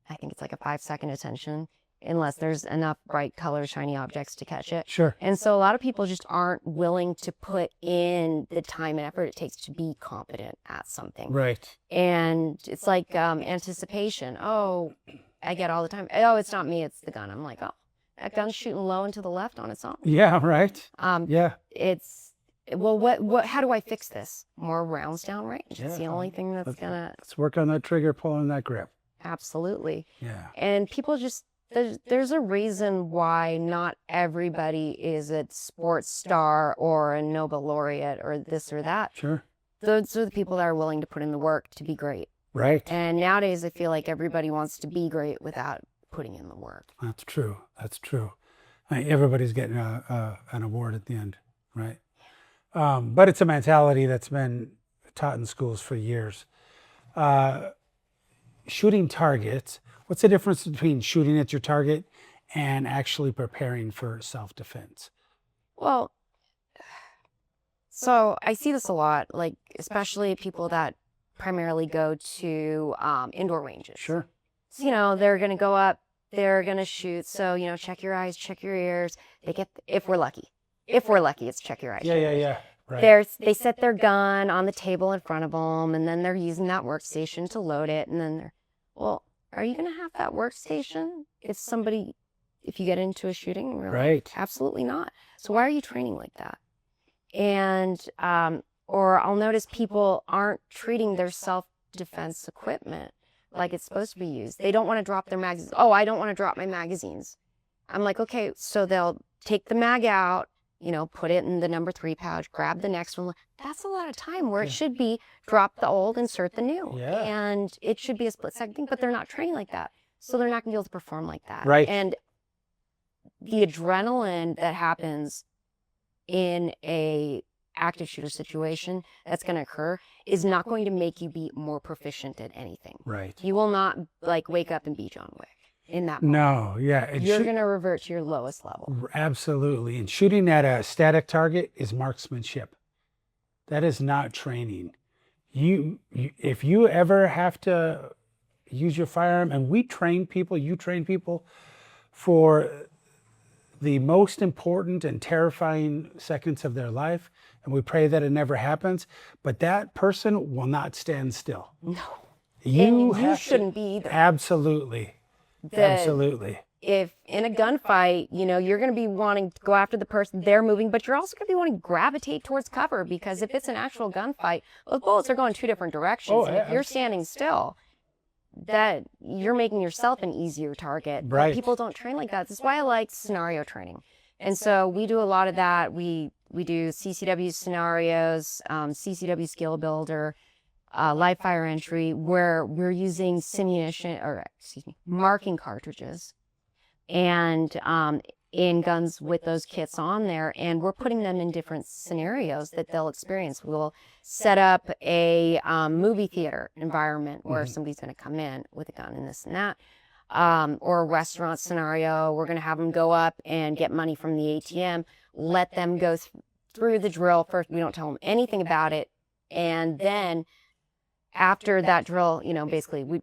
Speaker 1: I think it's like a 5-second attention, unless there's enough bright color, shiny objects to catch it.
Speaker 2: Sure.
Speaker 1: And so a lot of people just aren't willing to put in the time and effort it takes to be competent at something.
Speaker 2: Right.
Speaker 1: And it's like anticipation. Oh, I get all the time. Oh, it's not me, it's the gun. I'm like, oh, that gun's shooting low and to the left on its own.
Speaker 2: Yeah, right.
Speaker 1: Yeah. Well, how do I fix this? More rounds down range.
Speaker 2: Yeah.
Speaker 1: It's the only thing that's gonna.
Speaker 2: Let's work on that trigger, pull on that grip.
Speaker 1: Absolutely.
Speaker 2: Yeah.
Speaker 1: And people just, there's a reason why not everybody is a sports star or a Nobel laureate or this or that.
Speaker 2: Sure.
Speaker 1: Those are the people that are willing to put in the work to be great.
Speaker 2: Right.
Speaker 1: And nowadays I feel like everybody wants to be great without putting in the work.
Speaker 2: That's true. That's true. Everybody's getting an award at the end, right? But it's a mentality that's been taught in schools for years. Shooting targets, what's the difference between shooting at your target and actually preparing for self-defense?
Speaker 1: Well, so I see this a lot, like especially people that primarily go to indoor ranges.
Speaker 2: Sure.
Speaker 1: So, you know, they're going to go up, they're going to shoot. So, you know, check your eyes, check your ears. They get, if we're lucky, it's check your eyes.
Speaker 2: Yeah. Right.
Speaker 1: They set their gun on the table in front of them, and then they're using that workstation to load it. And then well, are you going to have that workstation if you get into a shooting?
Speaker 2: Right.
Speaker 1: Absolutely not. So why are you training like that? And, or I'll notice people aren't treating their self-defense equipment like it's supposed to be used. They don't want to drop their magazines. Oh, I don't want to drop my magazines. I'm like, okay, so they'll take the mag out, put it in the number 3 pouch, grab the next one. That's a lot of time where it should be drop the old, insert the new.
Speaker 2: Yeah.
Speaker 1: And it should be a split second thing, but they're not trained like that. So they're not going to be able to perform like that.
Speaker 2: Right.
Speaker 1: And the adrenaline that happens in a active shooter situation that's going to occur is not going to make you be more proficient at anything.
Speaker 2: Right.
Speaker 1: You will not wake up and be John Wick in that moment.
Speaker 2: No, yeah. And
Speaker 1: You're going to revert to your lowest level.
Speaker 2: Absolutely. And shooting at a static target is marksmanship. That is not training. If you ever have to use your firearm, and you train people for the most important and terrifying seconds of their life, and we pray that it never happens, but that person will not stand still.
Speaker 1: No.
Speaker 2: You
Speaker 1: shouldn't be either.
Speaker 2: Absolutely. Absolutely.
Speaker 1: If in a gunfight, you're going to be wanting to go after the person, they're moving, but you're also going to be wanting to gravitate towards cover, because if it's an actual gunfight, those bullets are going 2 different directions. And if you're standing still, that you're making yourself an easier target.
Speaker 2: Right.
Speaker 1: But people don't train like that. That's why I like scenario training. And so we do a lot of that. We do CCW scenarios, CCW skill builder, live fire entry, where we're using marking cartridges and in guns with those kits on there, and we're putting them in different scenarios that they'll experience. We'll set up a movie theater environment where somebody's going to come in with a gun and this and that, or a restaurant scenario. We're going to have them go up and get money from the ATM, let them go through the drill first. We don't tell them anything about it, and then after that drill, basically we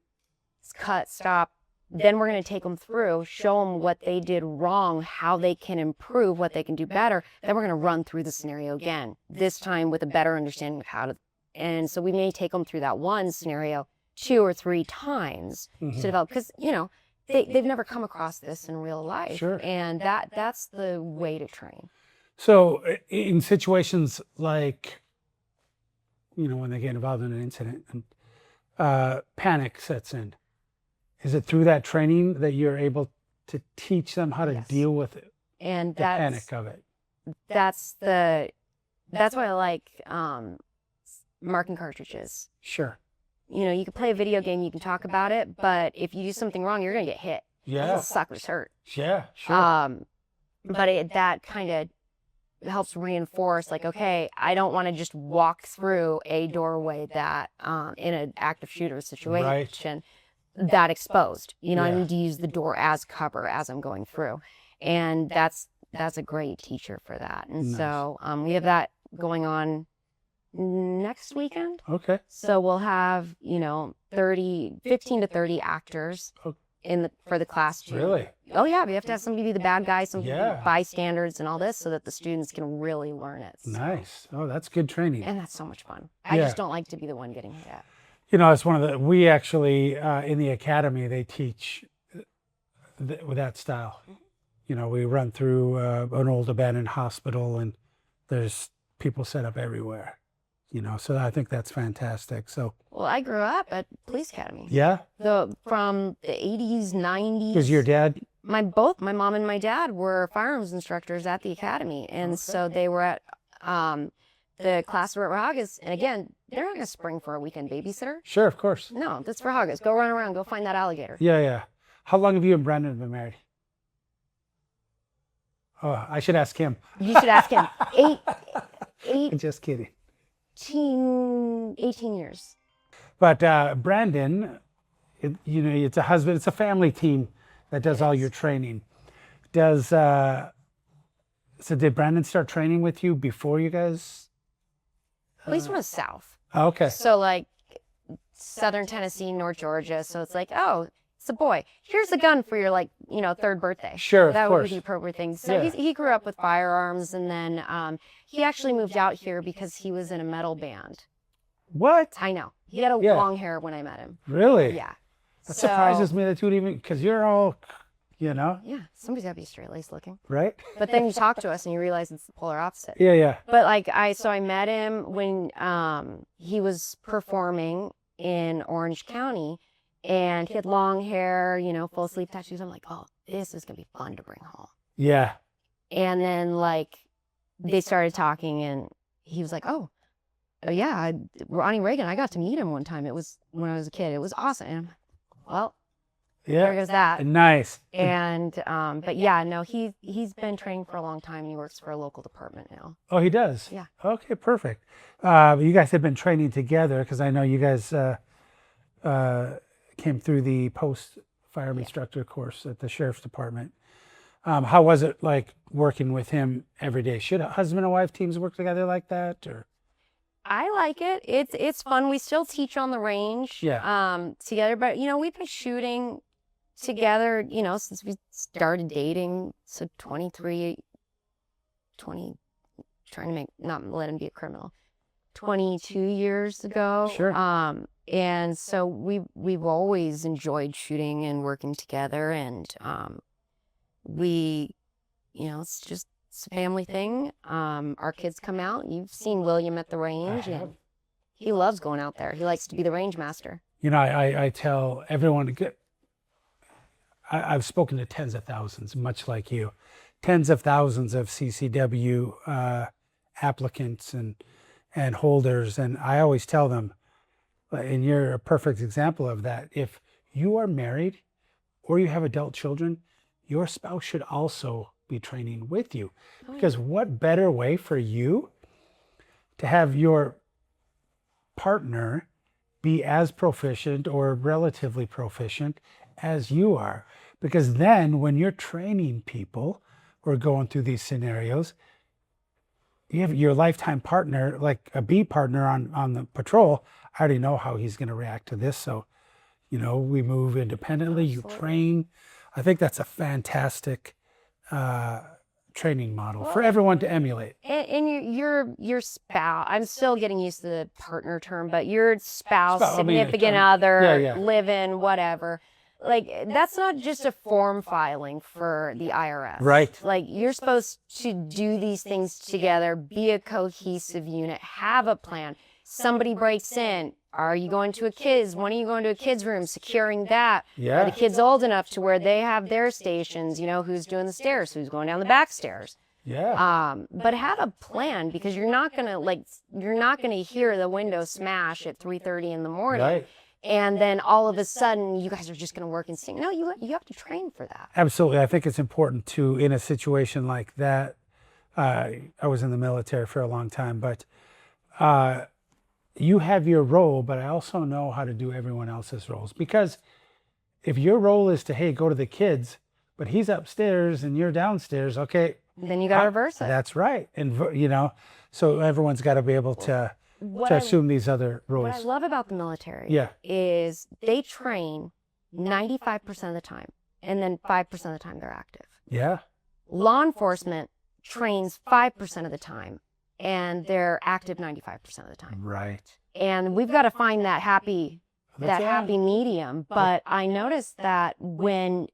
Speaker 1: cut, stop. Then we're going to take them through, show them what they did wrong, how they can improve, what they can do better. Then we're going to run through the scenario again, this time with a better understanding of how to. And so we may take them through that one scenario 2 or 3 times to develop, because, they've never come across this in real life.
Speaker 2: Sure.
Speaker 1: And that's the way to train.
Speaker 2: So in situations like, when they get involved in an incident and panic sets in, is it through that training that you're able to teach them how to deal with it,
Speaker 1: and
Speaker 2: the panic of it?
Speaker 1: That's why I like marking cartridges.
Speaker 2: Sure.
Speaker 1: You can play a video game, you can talk about it, but if you do something wrong, you're going to get hit.
Speaker 2: Yeah.
Speaker 1: Those suckers hurt.
Speaker 2: Yeah, sure.
Speaker 1: But that kind of helps reinforce, like, okay, I don't want to just walk through a doorway that in an active shooter situation that exposed. I need to use the door as cover as I'm going through. And that's a great teacher for that. And so we have that going on next weekend.
Speaker 2: Okay.
Speaker 1: So we'll have, 15 to 30 actors for the class too.
Speaker 2: Really?
Speaker 1: Oh yeah, we have to have somebody be the bad guy, some bystanders and all this, so that the students can really learn it.
Speaker 2: Nice. Oh, that's good training.
Speaker 1: And that's so much fun. I just don't like to be the one getting hit at.
Speaker 2: It's we actually, in the academy, they teach with that style. We run through an old abandoned hospital, and there's people set up everywhere. So I think that's fantastic. So.
Speaker 1: Well, I grew up at police academy.
Speaker 2: Yeah.
Speaker 1: From the 80s, 90s.
Speaker 2: Because your dad?
Speaker 1: My mom and my dad were firearms instructors at the academy, and so they were at the class were at Rahagas. And again, they're not going to spring for a weekend babysitter.
Speaker 2: Sure, of course.
Speaker 1: No, that's for Rahagas. Go run around, go find that alligator.
Speaker 2: Yeah. How long have you and Brandon been married? Oh, I should ask him.
Speaker 1: You should ask him. Eight.
Speaker 2: Just kidding.
Speaker 1: 18 years.
Speaker 2: But Brandon, it's a family team that does all your training. So did Brandon start training with you before you guys?
Speaker 1: Well, he's from the South.
Speaker 2: Oh, okay.
Speaker 1: So like Southern Tennessee, North Georgia. So it's like, oh, it's a boy. Here's a gun for your 3rd birthday.
Speaker 2: Sure,
Speaker 1: that
Speaker 2: of
Speaker 1: would
Speaker 2: course.
Speaker 1: be the appropriate thing. So he grew up with firearms, and then he actually moved out here because he was in a metal band.
Speaker 2: What?
Speaker 1: I know. He had long hair when I met him.
Speaker 2: Really?
Speaker 1: Yeah.
Speaker 2: That surprises me that you would even, because you're all,
Speaker 1: Yeah, somebody's got to be straight-laced looking.
Speaker 2: Right?
Speaker 1: But then you talk to us and you realize it's the polar opposite.
Speaker 2: Yeah.
Speaker 1: But I met him when he was performing in Orange County, and he had long hair, you know, full sleeve tattoos. I'm like, oh, this is gonna be fun to bring home.
Speaker 2: Yeah.
Speaker 1: And then like they started talking, and he was like, oh yeah, Ronnie Reagan. I got to meet him one time. It was when I was a kid. It was awesome. And I'm like, well, there goes that.
Speaker 2: Nice.
Speaker 1: And but yeah, no, he's been training for a long time. He works for a local department now.
Speaker 2: Oh, he does?
Speaker 1: Yeah.
Speaker 2: Okay, perfect. You guys have been training together, because I know you guys came through the post firearm instructor course at the sheriff's department. How was it like working with him every day? Should husband and wife teams work together like that, or?
Speaker 1: I like it. It's fun. We still teach on the range together, but you know, we've been shooting together, you know, since we started dating. So 20, trying to not let him be a criminal. 22 years ago.
Speaker 2: Sure.
Speaker 1: And so we've always enjoyed shooting and working together, and we, you know, it's a family thing. Our kids come out. You've seen William at the range, and he loves going out there. He likes to be the range master.
Speaker 2: You know, I tell everyone, I've spoken to tens of thousands, much like you, tens of thousands of CCW applicants and holders, and I always tell them, and you're a perfect example of that, if you are married or you have adult children, your spouse should also be training with you. Because what better way for you to have your partner be as proficient or relatively proficient as you are? Because then when you're training people or going through these scenarios, you have your lifetime partner, like a B partner on the patrol. I already know how he's going to react to this. So, you know, we move independently, you train. I think that's a fantastic training model for everyone to emulate.
Speaker 1: And your spouse, I'm still getting used to the partner term, but your spouse, significant other, live-in, whatever. Like, that's not just a form filing for the IRS.
Speaker 2: Right.
Speaker 1: Like, you're supposed to do these things together, be a cohesive unit, have a plan. Somebody breaks in. Are you going to a kids? When are you going to a kids room? Securing that.
Speaker 2: Yeah.
Speaker 1: Are the kids old enough to where they have their stations? You know, who's doing the stairs? Who's going down the back stairs?
Speaker 2: Yeah.
Speaker 1: But have a plan, because you're not gonna hear the window smash at 3:30 in the morning.
Speaker 2: Right.
Speaker 1: And then all of a sudden, you guys are just going to work and sing. No, you have to train for that.
Speaker 2: Absolutely. I think it's important to, in a situation like that, I was in the military for a long time, but you have your role, but I also know how to do everyone else's roles. Because if your role is to, hey, go to the kids, but he's upstairs and you're downstairs, okay.
Speaker 1: Then you got to reverse it.
Speaker 2: That's right. And, you know, so everyone's got to be able to assume these other roles.
Speaker 1: What I love about the military is they train 95% of the time, and then 5% of the time they're active.
Speaker 2: Yeah.
Speaker 1: Law enforcement trains 5% of the time, and they're active 95% of the time.
Speaker 2: Right.
Speaker 1: And we've got to find that happy medium. But I noticed that when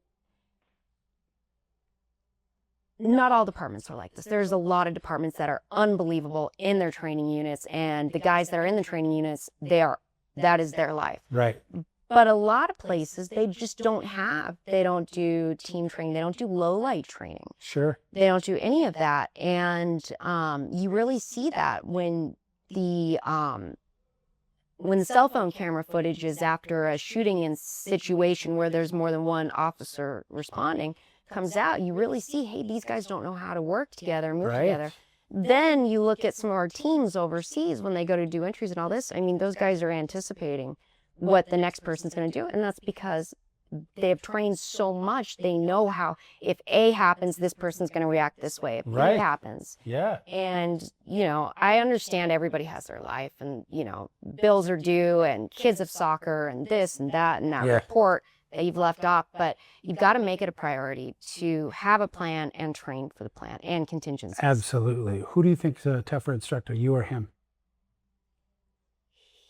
Speaker 1: not all departments are like this. There's a lot of departments that are unbelievable in their training units, and the guys that are in the training units, that is their life.
Speaker 2: Right.
Speaker 1: But a lot of places, they just they don't do team training. They don't do low light training.
Speaker 2: Sure.
Speaker 1: They don't do any of that. And you really see that when the cell phone camera footage is after a shooting in situation where there's more than one officer responding comes out, you really see, hey, these guys don't know how to work together and move together. Then you look at some of our teams overseas when they go to do entries and all this. I mean, those guys are anticipating what the next person's going to do. And that's because they have trained so much. They know how, if A happens, this person's going to react this way. If B happens.
Speaker 2: Yeah.
Speaker 1: And, you know, I understand everybody has their life, and, you know, bills are due, and kids have soccer and this and that report that you've left off, but you've got to make it a priority to have a plan and train for the plan and contingencies.
Speaker 2: Absolutely. Who do you think's a tougher instructor, you or him?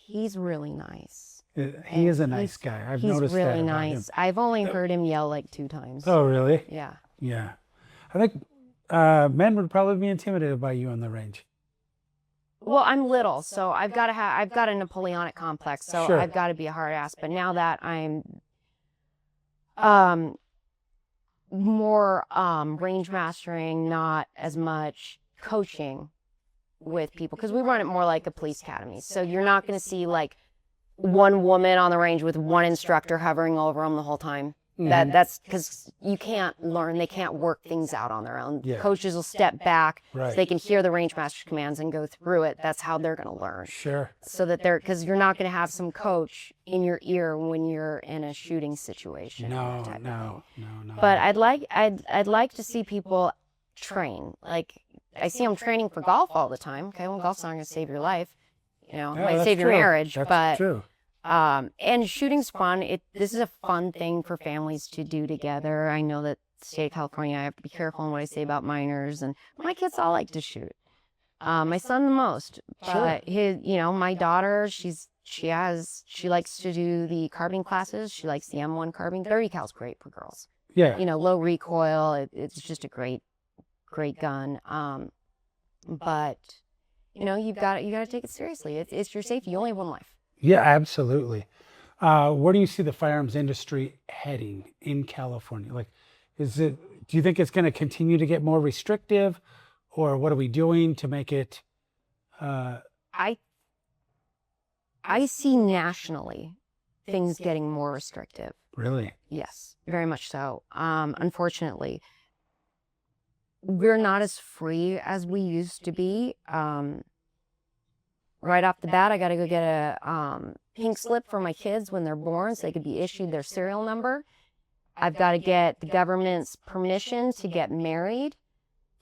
Speaker 1: He's really nice.
Speaker 2: He is a nice guy. I've noticed that. He's
Speaker 1: really nice. I've only heard him yell like 2 times.
Speaker 2: Oh, really?
Speaker 1: Yeah.
Speaker 2: Yeah. I think men would probably be intimidated by you on the range.
Speaker 1: Well, I'm little, so I've got a Napoleonic complex, so
Speaker 2: Sure.
Speaker 1: I've got to be a hard ass. But now that I'm um more range mastering, not as much coaching with people, because we run it more like a police academy. So you're not going to see like one woman on the range with one instructor hovering over them the whole time. That's because you can't learn. They can't work things out on their own.
Speaker 2: Yeah.
Speaker 1: Coaches will step back
Speaker 2: Right.
Speaker 1: so they can hear the range master's commands and go through it. That's how they're going to learn.
Speaker 2: Sure.
Speaker 1: So that because you're not going to have some coach in your ear when you're in a shooting situation.
Speaker 2: No.
Speaker 1: But I'd like to see people train. Like, I see them training for golf all the time. Okay, well, golf's not going to save your life. You know, it might save your marriage,
Speaker 2: That's true.
Speaker 1: And shooting's fun. This is a fun thing for families to do together. I know that the state of California, I have to be careful in what I say about minors, and my kids all like to shoot. My son the most, but my daughter, she likes to do the carbine classes. She likes the M1 carbine. 30 cal's great for girls.
Speaker 2: Yeah.
Speaker 1: Low recoil. It's just a great gun. But you've got to take it seriously. It's your safety. You only have one life.
Speaker 2: Yeah, absolutely. Where do you see the firearms industry heading in California? Like, do you think it's going to continue to get more restrictive, or what are we doing to make it?
Speaker 1: I see nationally things getting more restrictive.
Speaker 2: Really?
Speaker 1: Yes, very much so. Unfortunately, we're not as free as we used to be. Right off the bat, I got to go get a pink slip for my kids when they're born so they could be issued their serial number. I've got to get the government's permission to get married.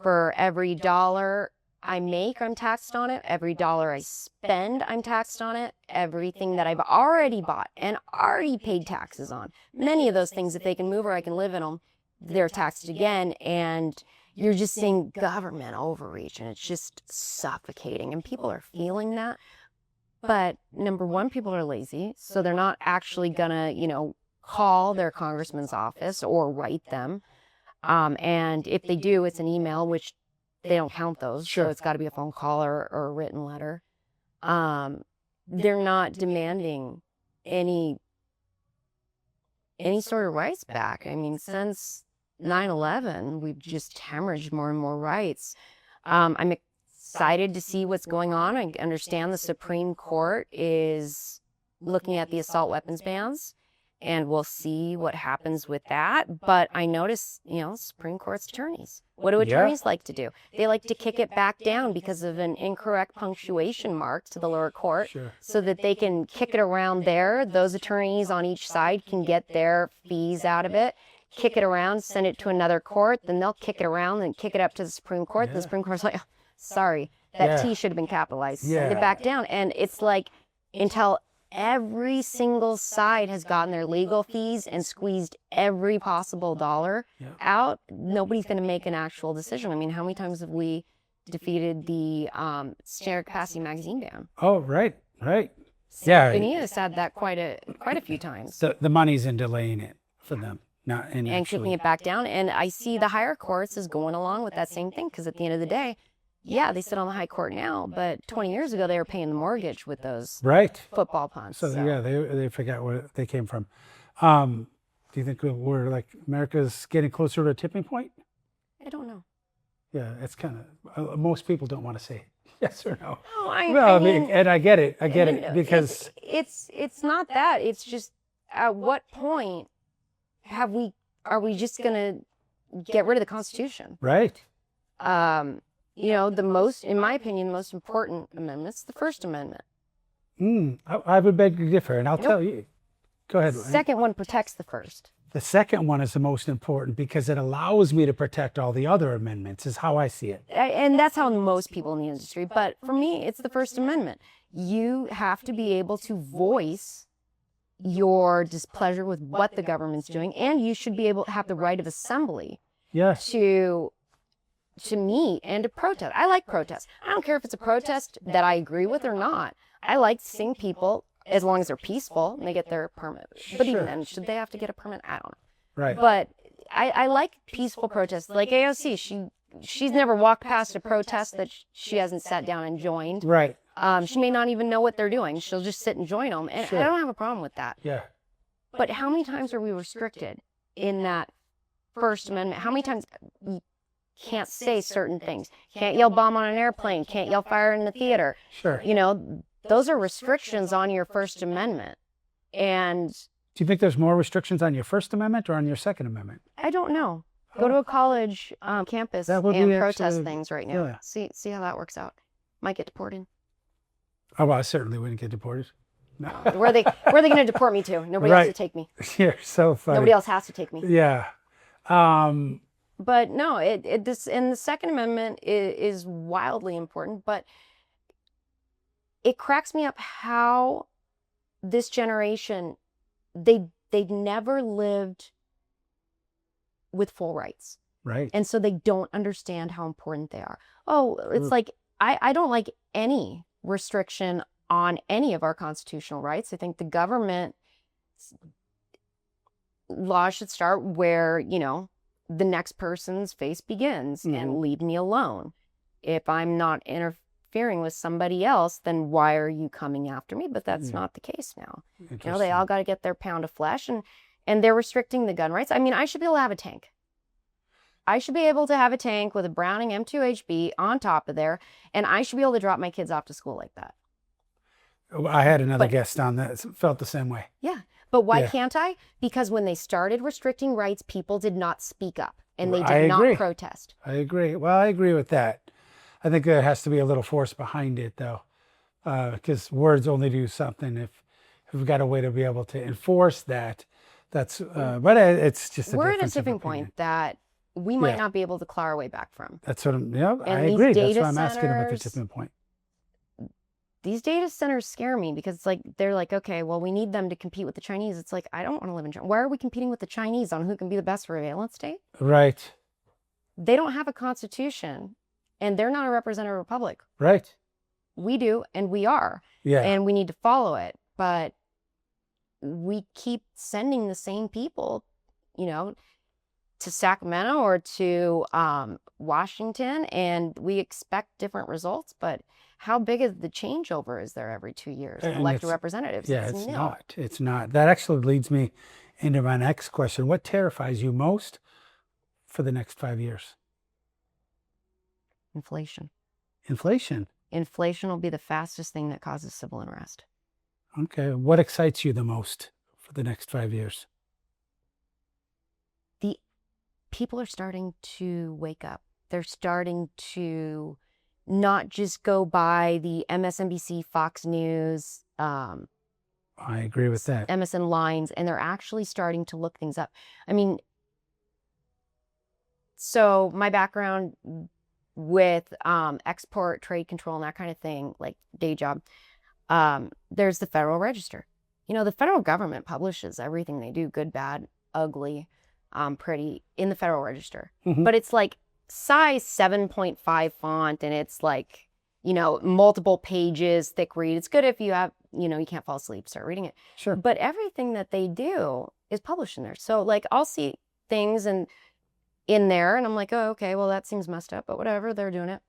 Speaker 1: For every dollar I make, I'm taxed on it. Every dollar I spend, I'm taxed on it. Everything that I've already bought and already paid taxes on. Many of those things, if they can move or I can live in them, they're taxed again. And you're just seeing government overreach, and it's just suffocating, and people are feeling that. But number one, people are lazy, so they're not actually gonna, call their congressman's office or write them. And if they do, it's an email, which they don't count those.
Speaker 2: Sure.
Speaker 1: So it's got to be a phone call or a written letter. They're not demanding any sort of rights back. I mean, since 9/11, we've just hemorrhaged more and more rights. I'm excited to see what's going on. I understand the Supreme Court is looking at the assault weapons bans, and we'll see what happens with that. But I notice, Supreme Court's attorneys. What do attorneys like to do? They like to kick it back down because of an incorrect punctuation mark to the lower court, so that they can kick it around there. Those attorneys on each side can get their fees out of it. Kick it around, send it to another court, then they'll kick it around and kick it up to the Supreme Court. The Supreme Court's like, oh, sorry, that T should have been capitalized. Send it back down. And it's like, until every single side has gotten their legal fees and squeezed every possible dollar out, nobody's going to make an actual decision. I mean, how many times have we defeated the standard capacity magazine ban?
Speaker 2: Oh, right.
Speaker 1: Yeah. Benita's said that quite a few times.
Speaker 2: The money's in delaying it for them. And
Speaker 1: kicking it back down. And I see the higher courts is going along with that same thing, because at the end of the day, they sit on the high court now, but 20 years ago they were paying the mortgage with those football punts.
Speaker 2: So they forgot where they came from. Do you think we're like America's getting closer to a tipping point?
Speaker 1: I don't know.
Speaker 2: Yeah, it's kind of most people don't want to say yes or no.
Speaker 1: No,
Speaker 2: I mean, and I get it. Because
Speaker 1: it's not that. It's just, at what point are we just going to get rid of the Constitution?
Speaker 2: Right.
Speaker 1: In my opinion, the most important amendment's the First Amendment.
Speaker 2: I would beg to differ, and I'll tell you. Go ahead.
Speaker 1: The second one protects the first.
Speaker 2: The second one is the most important because it allows me to protect all the other amendments, is how I see it.
Speaker 1: And that's how most people in the industry, but for me, it's the First Amendment. You have to be able to voice your displeasure with what the government's doing, and you should be able to have the right of assembly to meet and to protest. I like protests. I don't care if it's a protest that I agree with or not. I like seeing people, as long as they're peaceful and they get their permit. But even then, should they have to get a permit? I don't know.
Speaker 2: Right.
Speaker 1: But I like peaceful protests. Like AOC, she's never walked past a protest that she hasn't sat down and joined.
Speaker 2: Right.
Speaker 1: She may not even know what they're doing. She'll just sit and join them. And
Speaker 2: Sure.
Speaker 1: I don't have a problem with that.
Speaker 2: Yeah.
Speaker 1: But how many times are we restricted in that First Amendment? How many times you can't say certain things? Can't yell bomb on an airplane. Can't yell fire in the theater.
Speaker 2: Sure.
Speaker 1: You know, those are restrictions on your First Amendment. And
Speaker 2: Do you think there's more restrictions on your First Amendment or on your Second Amendment?
Speaker 1: I don't know. Go to a college campus
Speaker 2: That
Speaker 1: and
Speaker 2: would be
Speaker 1: protest
Speaker 2: actually-
Speaker 1: things right now.
Speaker 2: yeah.
Speaker 1: See how that works out. Might get deported.
Speaker 2: Oh, well, I certainly wouldn't get deported. No.
Speaker 1: Where are they going to deport me to? Nobody else
Speaker 2: Right.
Speaker 1: to take me.
Speaker 2: You're so funny.
Speaker 1: Nobody else has to take me.
Speaker 2: Yeah.
Speaker 1: But no, this in the Second Amendment is wildly important, but it cracks me up how this generation, they never lived with full rights.
Speaker 2: Right.
Speaker 1: And so they don't understand how important they are. Oh, it's like, I don't like any restriction on any of our constitutional rights. I think the government law should start where, you know, the next person's face begins and leave me alone. If I'm not interfering with somebody else, then why are you coming after me? But that's not the case now. You know, they all got to get their pound of flesh, and they're restricting the gun rights. I mean, I should be able to have a tank. I should be able to have a tank with a Browning M2HB on top of there, and I should be able to drop my kids off to school like that.
Speaker 2: I had another guest on that felt the same way.
Speaker 1: Yeah. But why can't I? Because when they started restricting rights, people did not speak up and they did not protest.
Speaker 2: I agree. Well, I agree with that. I think there has to be a little force behind it, though, because words only do something. If we've got a way to be able to enforce that, that's. But it's just
Speaker 1: we're at a tipping point that we might not be able to claw our way back from.
Speaker 2: That's what I'm. Yeah,
Speaker 1: and
Speaker 2: I agree. That's
Speaker 1: Data
Speaker 2: why I'm asking about the
Speaker 1: centers,
Speaker 2: tipping point.
Speaker 1: These data centers scare me because it's like they're like, okay, well, we need them to compete with the Chinese. It's like, I don't want to live in China. Why are we competing with the Chinese on who can be the best surveillance state?
Speaker 2: Right.
Speaker 1: They don't have a constitution, and they're not a representative republic.
Speaker 2: Right.
Speaker 1: We do, and we are.
Speaker 2: Yeah.
Speaker 1: And we need to follow it. But we keep sending the same people, you know, to Sacramento or to Washington, and we expect different results. But how big is the changeover is there every 2 years? Elected representatives.
Speaker 2: Yeah, it's not. It's not. That actually leads me into my next question. What terrifies you most for the next 5 years?
Speaker 1: Inflation.
Speaker 2: Inflation.
Speaker 1: Inflation will be the fastest thing that causes civil unrest.
Speaker 2: Okay. What excites you the most for the next 5 years?
Speaker 1: The people are starting to wake up. They're starting to not just go by the MSNBC, Fox News,
Speaker 2: I agree with that.
Speaker 1: MSN lines, and they're actually starting to look things up. I mean, so my background with export, trade control, and that kind of thing, like day job, there's the Federal Register. You know, the federal government publishes everything they do, good, bad, ugly, pretty, in the Federal Register. But it's like size 7.5 font, and it's like, you know, multiple pages, thick read. It's good if you have, you know, you can't fall asleep, start reading it.
Speaker 2: Sure.
Speaker 1: But everything that they do is published in there. So like I'll see things in there and I'm like, oh, okay, well that seems messed up, but whatever, they're doing it.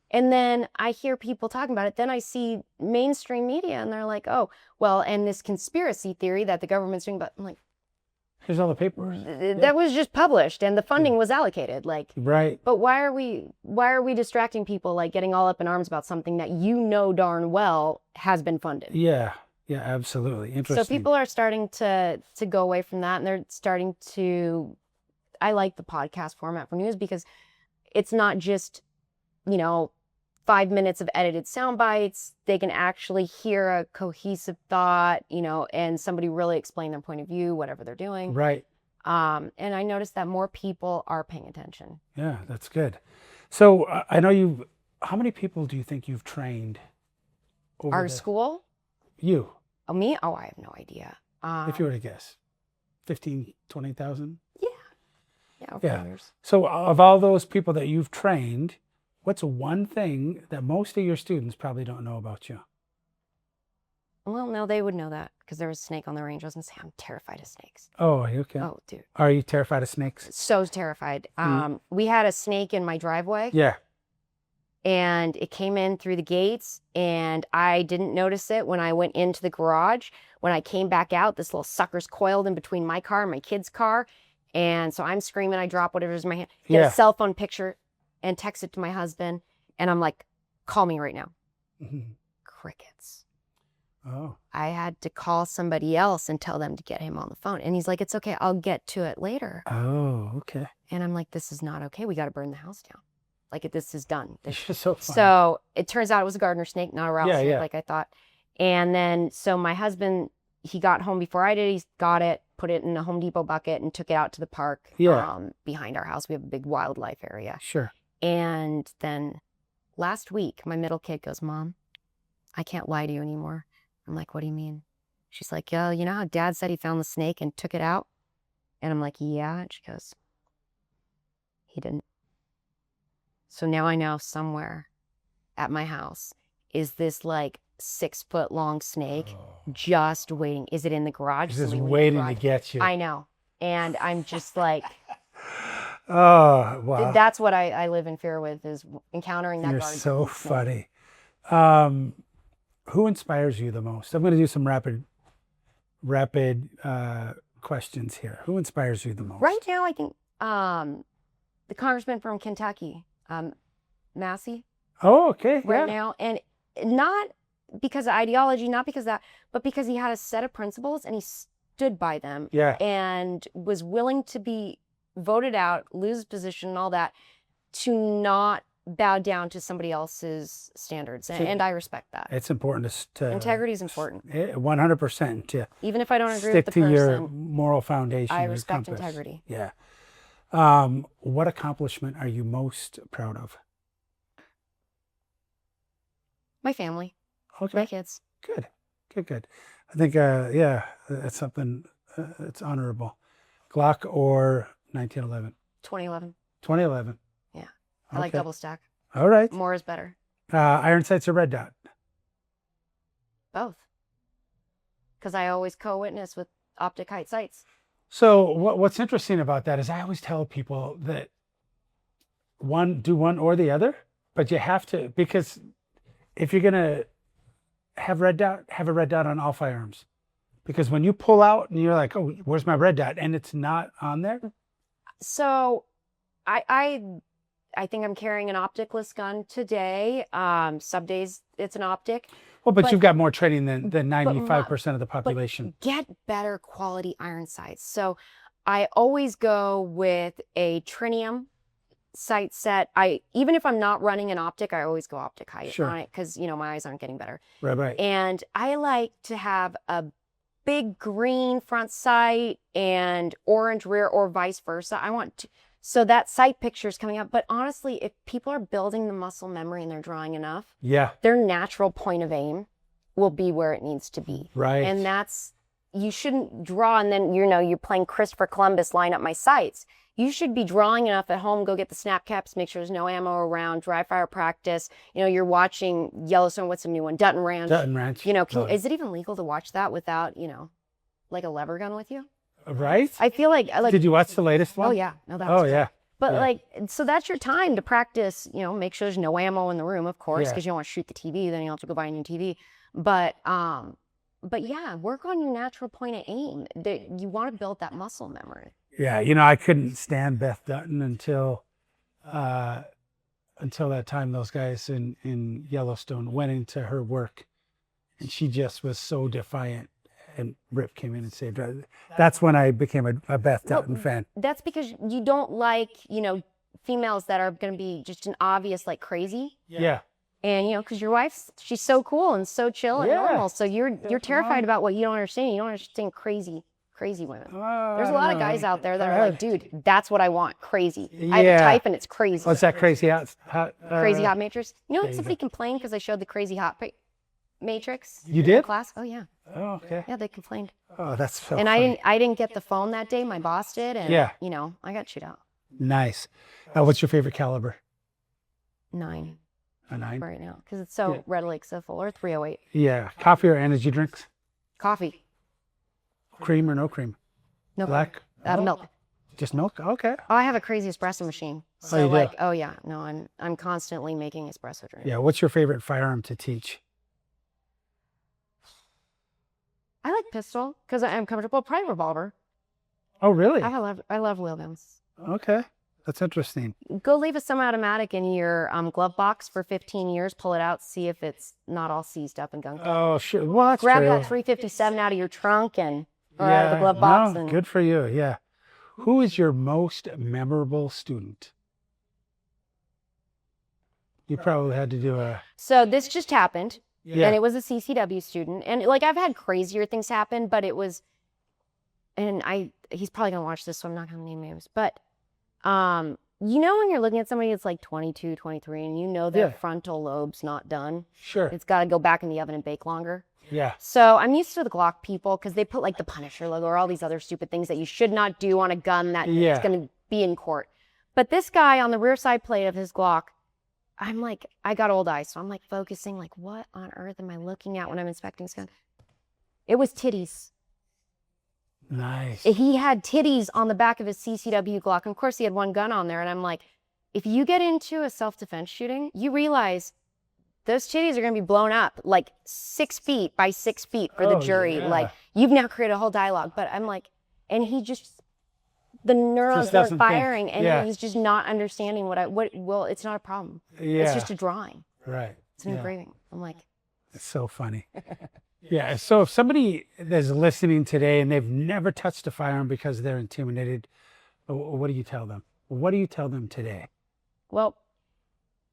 Speaker 1: And then I hear people talking about it. Then I see mainstream media and they're like, oh, well, and this conspiracy theory that the government's doing, but I'm like,
Speaker 2: here's all the papers.
Speaker 1: That was just published and the funding was allocated. Like,
Speaker 2: right.
Speaker 1: But why are we distracting people, like getting all up in arms about something that you know darn well has been funded?
Speaker 2: Yeah. Yeah, absolutely. Interesting.
Speaker 1: So people are starting to go away from that, and they're starting to. I like the podcast format for news because it's not just, you know, 5 minutes of edited sound bites. They can actually hear a cohesive thought, you know, and somebody really explain their point of view, whatever they're doing.
Speaker 2: Right.
Speaker 1: And I noticed that more people are paying attention.
Speaker 2: Yeah, that's good. So I know how many people do you think you've trained over
Speaker 1: Our school?
Speaker 2: You.
Speaker 1: Oh, me? Oh, I have no idea.
Speaker 2: If you were to guess, 15, 20,000?
Speaker 1: Yeah. Yeah, over 4 years.
Speaker 2: So of all those people that you've trained, what's one thing that most of your students probably don't know about you?
Speaker 1: Well, no, they would know that because there was a snake on the range. I was gonna say I'm terrified of snakes.
Speaker 2: Oh, okay.
Speaker 1: Oh, dude,
Speaker 2: Are you terrified of snakes?
Speaker 1: so terrified. We had a snake in my driveway.
Speaker 2: Yeah.
Speaker 1: And it came in through the gates, and I didn't notice it when I went into the garage. When I came back out, this little sucker's coiled in between my car and my kid's car. And so I'm screaming, I drop whatever's in my hand, get a cell phone picture and text it to my husband. And I'm like, call me right now. Crickets.
Speaker 2: Oh.
Speaker 1: I had to call somebody else and tell them to get him on the phone. And he's like, it's okay, I'll get to it later.
Speaker 2: Oh, okay.
Speaker 1: And I'm like, this is not okay. We got to burn the house down. Like, this is done.
Speaker 2: It's just so funny.
Speaker 1: So it turns out it was a gardener snake, not a rattlesnake,
Speaker 2: Yeah.
Speaker 1: like I thought. And then, so my husband, he got home before I did. He got it, put it in a Home Depot bucket, and took it out to the park behind our house. We have a big wildlife area.
Speaker 2: Sure.
Speaker 1: And then last week, my middle kid goes, Mom, I can't lie to you anymore. I'm like, what do you mean? She's like, yeah, you know how Dad said he found the snake and took it out? And I'm like, yeah. And she goes, he didn't. So now I know somewhere at my house is this like 6-foot long snake just waiting. Is it in the garage?
Speaker 2: Just waiting to get you.
Speaker 1: I know. And I'm just like,
Speaker 2: oh, wow.
Speaker 1: That's what I live in fear with, is encountering that.
Speaker 2: You're
Speaker 1: garden
Speaker 2: so
Speaker 1: snake.
Speaker 2: funny. Who inspires you the most? I'm going to do some rapid questions here. Who inspires you the most?
Speaker 1: Right now, I think the congressman from Kentucky, Massey.
Speaker 2: Oh, okay.
Speaker 1: Right now. And not because of ideology, not because of that, but because he had a set of principles and he stood by them.
Speaker 2: Yeah.
Speaker 1: And was willing to be voted out, lose his position and all that, to not bow down to somebody else's standards. And I respect that.
Speaker 2: It's important to
Speaker 1: integrity is important.
Speaker 2: 100%. To
Speaker 1: even if I don't agree
Speaker 2: stick
Speaker 1: with the
Speaker 2: to
Speaker 1: person,
Speaker 2: your moral foundation.
Speaker 1: I
Speaker 2: your
Speaker 1: respect
Speaker 2: compass.
Speaker 1: integrity.
Speaker 2: Yeah. What accomplishment are you most proud of?
Speaker 1: My family.
Speaker 2: Okay.
Speaker 1: My kids.
Speaker 2: Good. I think, that's something that's honorable. Glock or 1911?
Speaker 1: 2011.
Speaker 2: 2011.
Speaker 1: Yeah. I like double stack.
Speaker 2: All right.
Speaker 1: More is better.
Speaker 2: Iron sights or red dot?
Speaker 1: Both. Because I always co-witness with optic height sights.
Speaker 2: So what's interesting about that is I always tell people that do one or the other, but you have to, because if you're going to have red dot, have a red dot on all firearms. Because when you pull out and you're like, oh, where's my red dot? And it's not on there. So
Speaker 1: I think I'm carrying an opticless gun today. Some days it's an optic.
Speaker 2: Well, but you've got more training than 95% of the population.
Speaker 1: But get better quality iron sights. So I always go with a trinium sight set. Even if I'm not running an optic, I always go optic height on it because, my eyes aren't getting better.
Speaker 2: Right.
Speaker 1: And I like to have a big green front sight and orange rear, or vice versa. So that sight picture is coming up. But honestly, if people are building the muscle memory and they're drawing enough, their natural point of aim will be where it needs to be.
Speaker 2: Right.
Speaker 1: And you shouldn't draw and then, you're playing Christopher Columbus, line up my sights. You should be drawing enough at home, go get the snap caps, make sure there's no ammo around, dry fire practice. You're watching Yellowstone, what's the new one? Dutton Ranch. Is it even legal to watch that without, like a lever gun with you?
Speaker 2: Right.
Speaker 1: I feel like
Speaker 2: Did you watch the latest one?
Speaker 1: Oh yeah. No, that was
Speaker 2: yeah.
Speaker 1: But so that's your time to practice, make sure there's no ammo in the room, of course, because you don't want to shoot the TV, then you'll have to go buy a new TV. But yeah, work on your natural point of aim. You want to build that muscle memory.
Speaker 2: Yeah. I couldn't stand Beth Dutton until that time those guys in Yellowstone went into her work, and she just was so defiant. And Rip came in and saved her. That's when I became a Beth Dutton fan.
Speaker 1: That's because you don't like, females that are going to be just an obvious, like, crazy.
Speaker 2: Yeah.
Speaker 1: And, because your wife, she's so cool and so chill and normal. So you're terrified about what you don't understand. You don't understand crazy women. There's a lot of guys out there that are like, dude, that's what I want. Crazy. I have a type and it's crazy.
Speaker 2: What's that crazy hot?
Speaker 1: Crazy hot matrix. Somebody complained because I showed the crazy hot matrix.
Speaker 2: You did?
Speaker 1: Class. Oh yeah.
Speaker 2: Oh, okay.
Speaker 1: Yeah, they complained.
Speaker 2: Oh, that's so
Speaker 1: And
Speaker 2: funny.
Speaker 1: I didn't get the phone that day. My boss did, and I got chewed out.
Speaker 2: Nice. What's your favorite caliber?
Speaker 1: 9.
Speaker 2: A 9?
Speaker 1: right now because it's so
Speaker 2: Yeah.
Speaker 1: readily accessible. Or 308.
Speaker 2: Yeah. Coffee or energy drinks?
Speaker 1: Coffee.
Speaker 2: Cream or no cream?
Speaker 1: No
Speaker 2: Black?
Speaker 1: milk.
Speaker 2: Just milk? Okay.
Speaker 1: Oh, I have a crazy espresso machine. So
Speaker 2: you do?
Speaker 1: like, oh yeah, no, I'm constantly making espresso drinks.
Speaker 2: Yeah. What's your favorite firearm to teach?
Speaker 1: I like pistol because I'm comfortable. Probably revolver.
Speaker 2: Oh, really?
Speaker 1: I love wheel guns.
Speaker 2: Okay. That's interesting.
Speaker 1: Go leave a semi-automatic in your glove box for 15 years. Pull it out, see if it's not all seized up and gunked up.
Speaker 2: Oh, sure. Well, that's
Speaker 1: Grab
Speaker 2: true.
Speaker 1: that 357 out of your trunk or out of the glove box.
Speaker 2: No,
Speaker 1: And
Speaker 2: good for you. Yeah. Who is your most memorable student? You probably had to do a.
Speaker 1: so this just happened,
Speaker 2: Yeah.
Speaker 1: and it was a CCW student. And like I've had crazier things happen, but it was, and he's probably gonna watch this, so I'm not gonna name names. But you know when you're looking at somebody that's like 22, 23, and you know their
Speaker 2: Yeah.
Speaker 1: frontal lobe's not done.
Speaker 2: Sure.
Speaker 1: It's got to go back in the oven and bake longer.
Speaker 2: Yeah.
Speaker 1: So I'm used to the Glock people because they put like the Punisher logo or all these other stupid things that you should not do on a gun that
Speaker 2: Yeah.
Speaker 1: is going to be in court. But this guy on the rear side plate of his Glock, I'm like, I got old eyes, so I'm like focusing, like, what on earth am I looking at when I'm inspecting this gun? It was titties.
Speaker 2: Nice.
Speaker 1: He had titties on the back of his CCW Glock. And of course, he had one gun on there. And I'm like, if you get into a self-defense shooting, you realize those titties are going to be blown up like 6 feet by 6 feet for the jury.
Speaker 2: Yeah.
Speaker 1: Like, you've now created a whole dialogue. But I'm like, and he just, the neurons
Speaker 2: doesn't
Speaker 1: are
Speaker 2: think.
Speaker 1: firing. And
Speaker 2: Yeah.
Speaker 1: he's just not understanding well, it's not a problem.
Speaker 2: Yeah.
Speaker 1: It's just a drawing.
Speaker 2: Right.
Speaker 1: It's an engraving. I'm like,
Speaker 2: It's so funny. Yeah. So if somebody is listening today and they've never touched a firearm because they're intimidated, what do you tell them? What do you tell them today?
Speaker 1: well,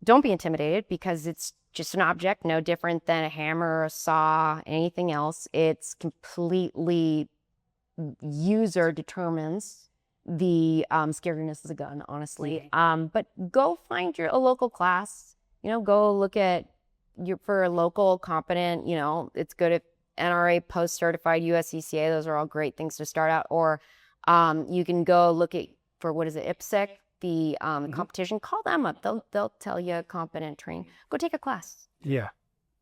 Speaker 1: don't be intimidated because it's just an object, no different than a hammer, a saw, anything else. It's completely user determines the scariness of the gun, honestly. But go find a local class. Go look at for a local competent. It's good if NRA post certified USCCA. Those are all great things to start out. Or you can go look at for IPSC. The competition, call them up. They'll tell you competent training. Go take a class.
Speaker 2: Yeah.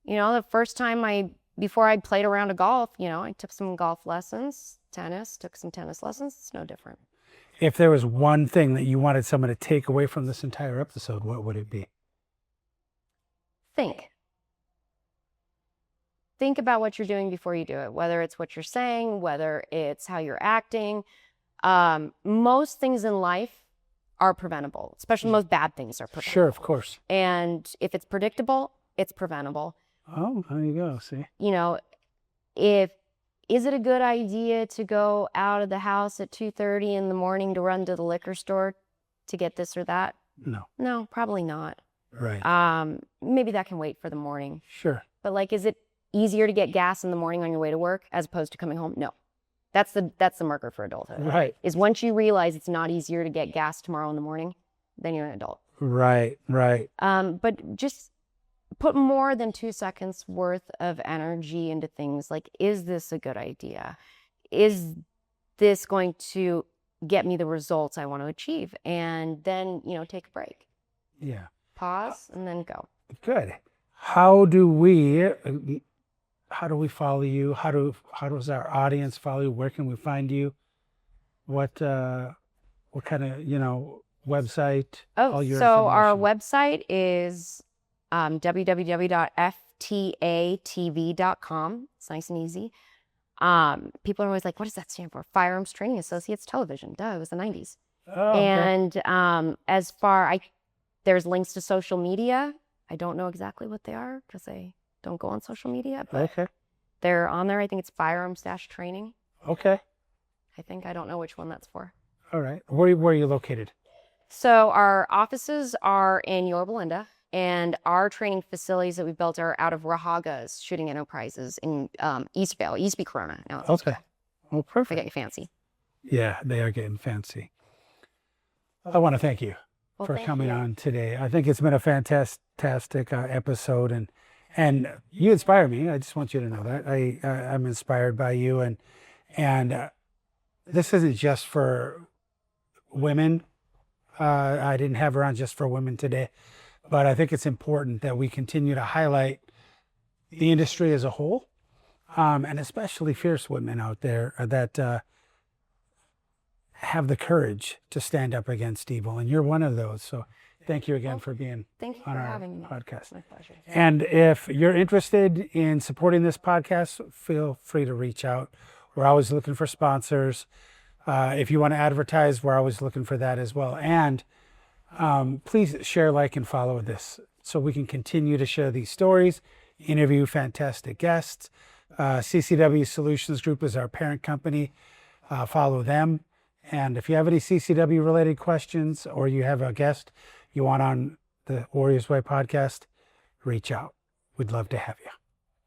Speaker 1: The first time before I played around of golf, I took some golf lessons, took some tennis lessons. It's no different.
Speaker 2: If there was one thing that you wanted someone to take away from this entire episode, what would it be?
Speaker 1: Think about what you're doing before you do it, whether it's what you're saying, whether it's how you're acting. Most things in life are preventable, especially most bad things are preventable.
Speaker 2: Sure, of course.
Speaker 1: And if it's predictable, it's preventable.
Speaker 2: Oh, there you go. See?
Speaker 1: Is it a good idea to go out of the house at 2:30 in the morning to run to the liquor store to get this or that?
Speaker 2: No.
Speaker 1: No, probably not.
Speaker 2: Right.
Speaker 1: Maybe that can wait for the morning.
Speaker 2: Sure.
Speaker 1: But is it easier to get gas in the morning on your way to work as opposed to coming home? No. That's the marker for adulthood.
Speaker 2: Right.
Speaker 1: Is once you realize it's not easier to get gas tomorrow in the morning, then you're an adult.
Speaker 2: Right. Right.
Speaker 1: But just put more than 2 seconds worth of energy into things like, is this a good idea? Is this going to get me the results I want to achieve? And then, take a break.
Speaker 2: Yeah.
Speaker 1: Pause and then go.
Speaker 2: Good. How do we follow you? How does our audience follow you? Where can we find you? What kind of, website?
Speaker 1: Oh, so our website is www.ftatv.com. It's nice and easy. People are always like, what does that stand for? Firearms Training Associates Television. Duh, it was the 90s.
Speaker 2: Oh, okay.
Speaker 1: And there's links to social media. I don't know exactly what they are because I don't go on social media, but
Speaker 2: Okay.
Speaker 1: they're on there. I think it's Firearms-Training.
Speaker 2: Okay.
Speaker 1: I don't know which one that's for.
Speaker 2: All right. Where are you located?
Speaker 1: So our offices are in Yorba Linda, and our training facilities that we built are out of Rahaga's Shooting Enterprises in Eastvale. It used to be Corona. Now it's
Speaker 2: Okay. Well,
Speaker 1: They
Speaker 2: perfect.
Speaker 1: get you fancy.
Speaker 2: Yeah, they are getting fancy. I want to thank you
Speaker 1: Well,
Speaker 2: for
Speaker 1: thank
Speaker 2: coming
Speaker 1: you.
Speaker 2: on today. I think it's been a fantastic episode, and you inspire me. I just want you to know that I'm inspired by you, and this isn't just for women. I didn't have her on just for women today, but I think it's important that we continue to highlight the industry as a whole, and especially fierce women out there that have the courage to stand up against evil. And you're one of those. So thank you again for being
Speaker 1: Thank you
Speaker 2: on
Speaker 1: for
Speaker 2: our
Speaker 1: having me.
Speaker 2: podcast.
Speaker 1: My pleasure.
Speaker 2: And if you're interested in supporting this podcast, feel free to reach out. We're always looking for sponsors. If you want to advertise, we're always looking for that as well. And please share, like, and follow this so we can continue to share these stories, interview fantastic guests. CCW Solutions Group is our parent company. Follow them. And if you have any CCW related questions, or you have a guest you want on the Warriors Way podcast, reach out. We'd love to have you.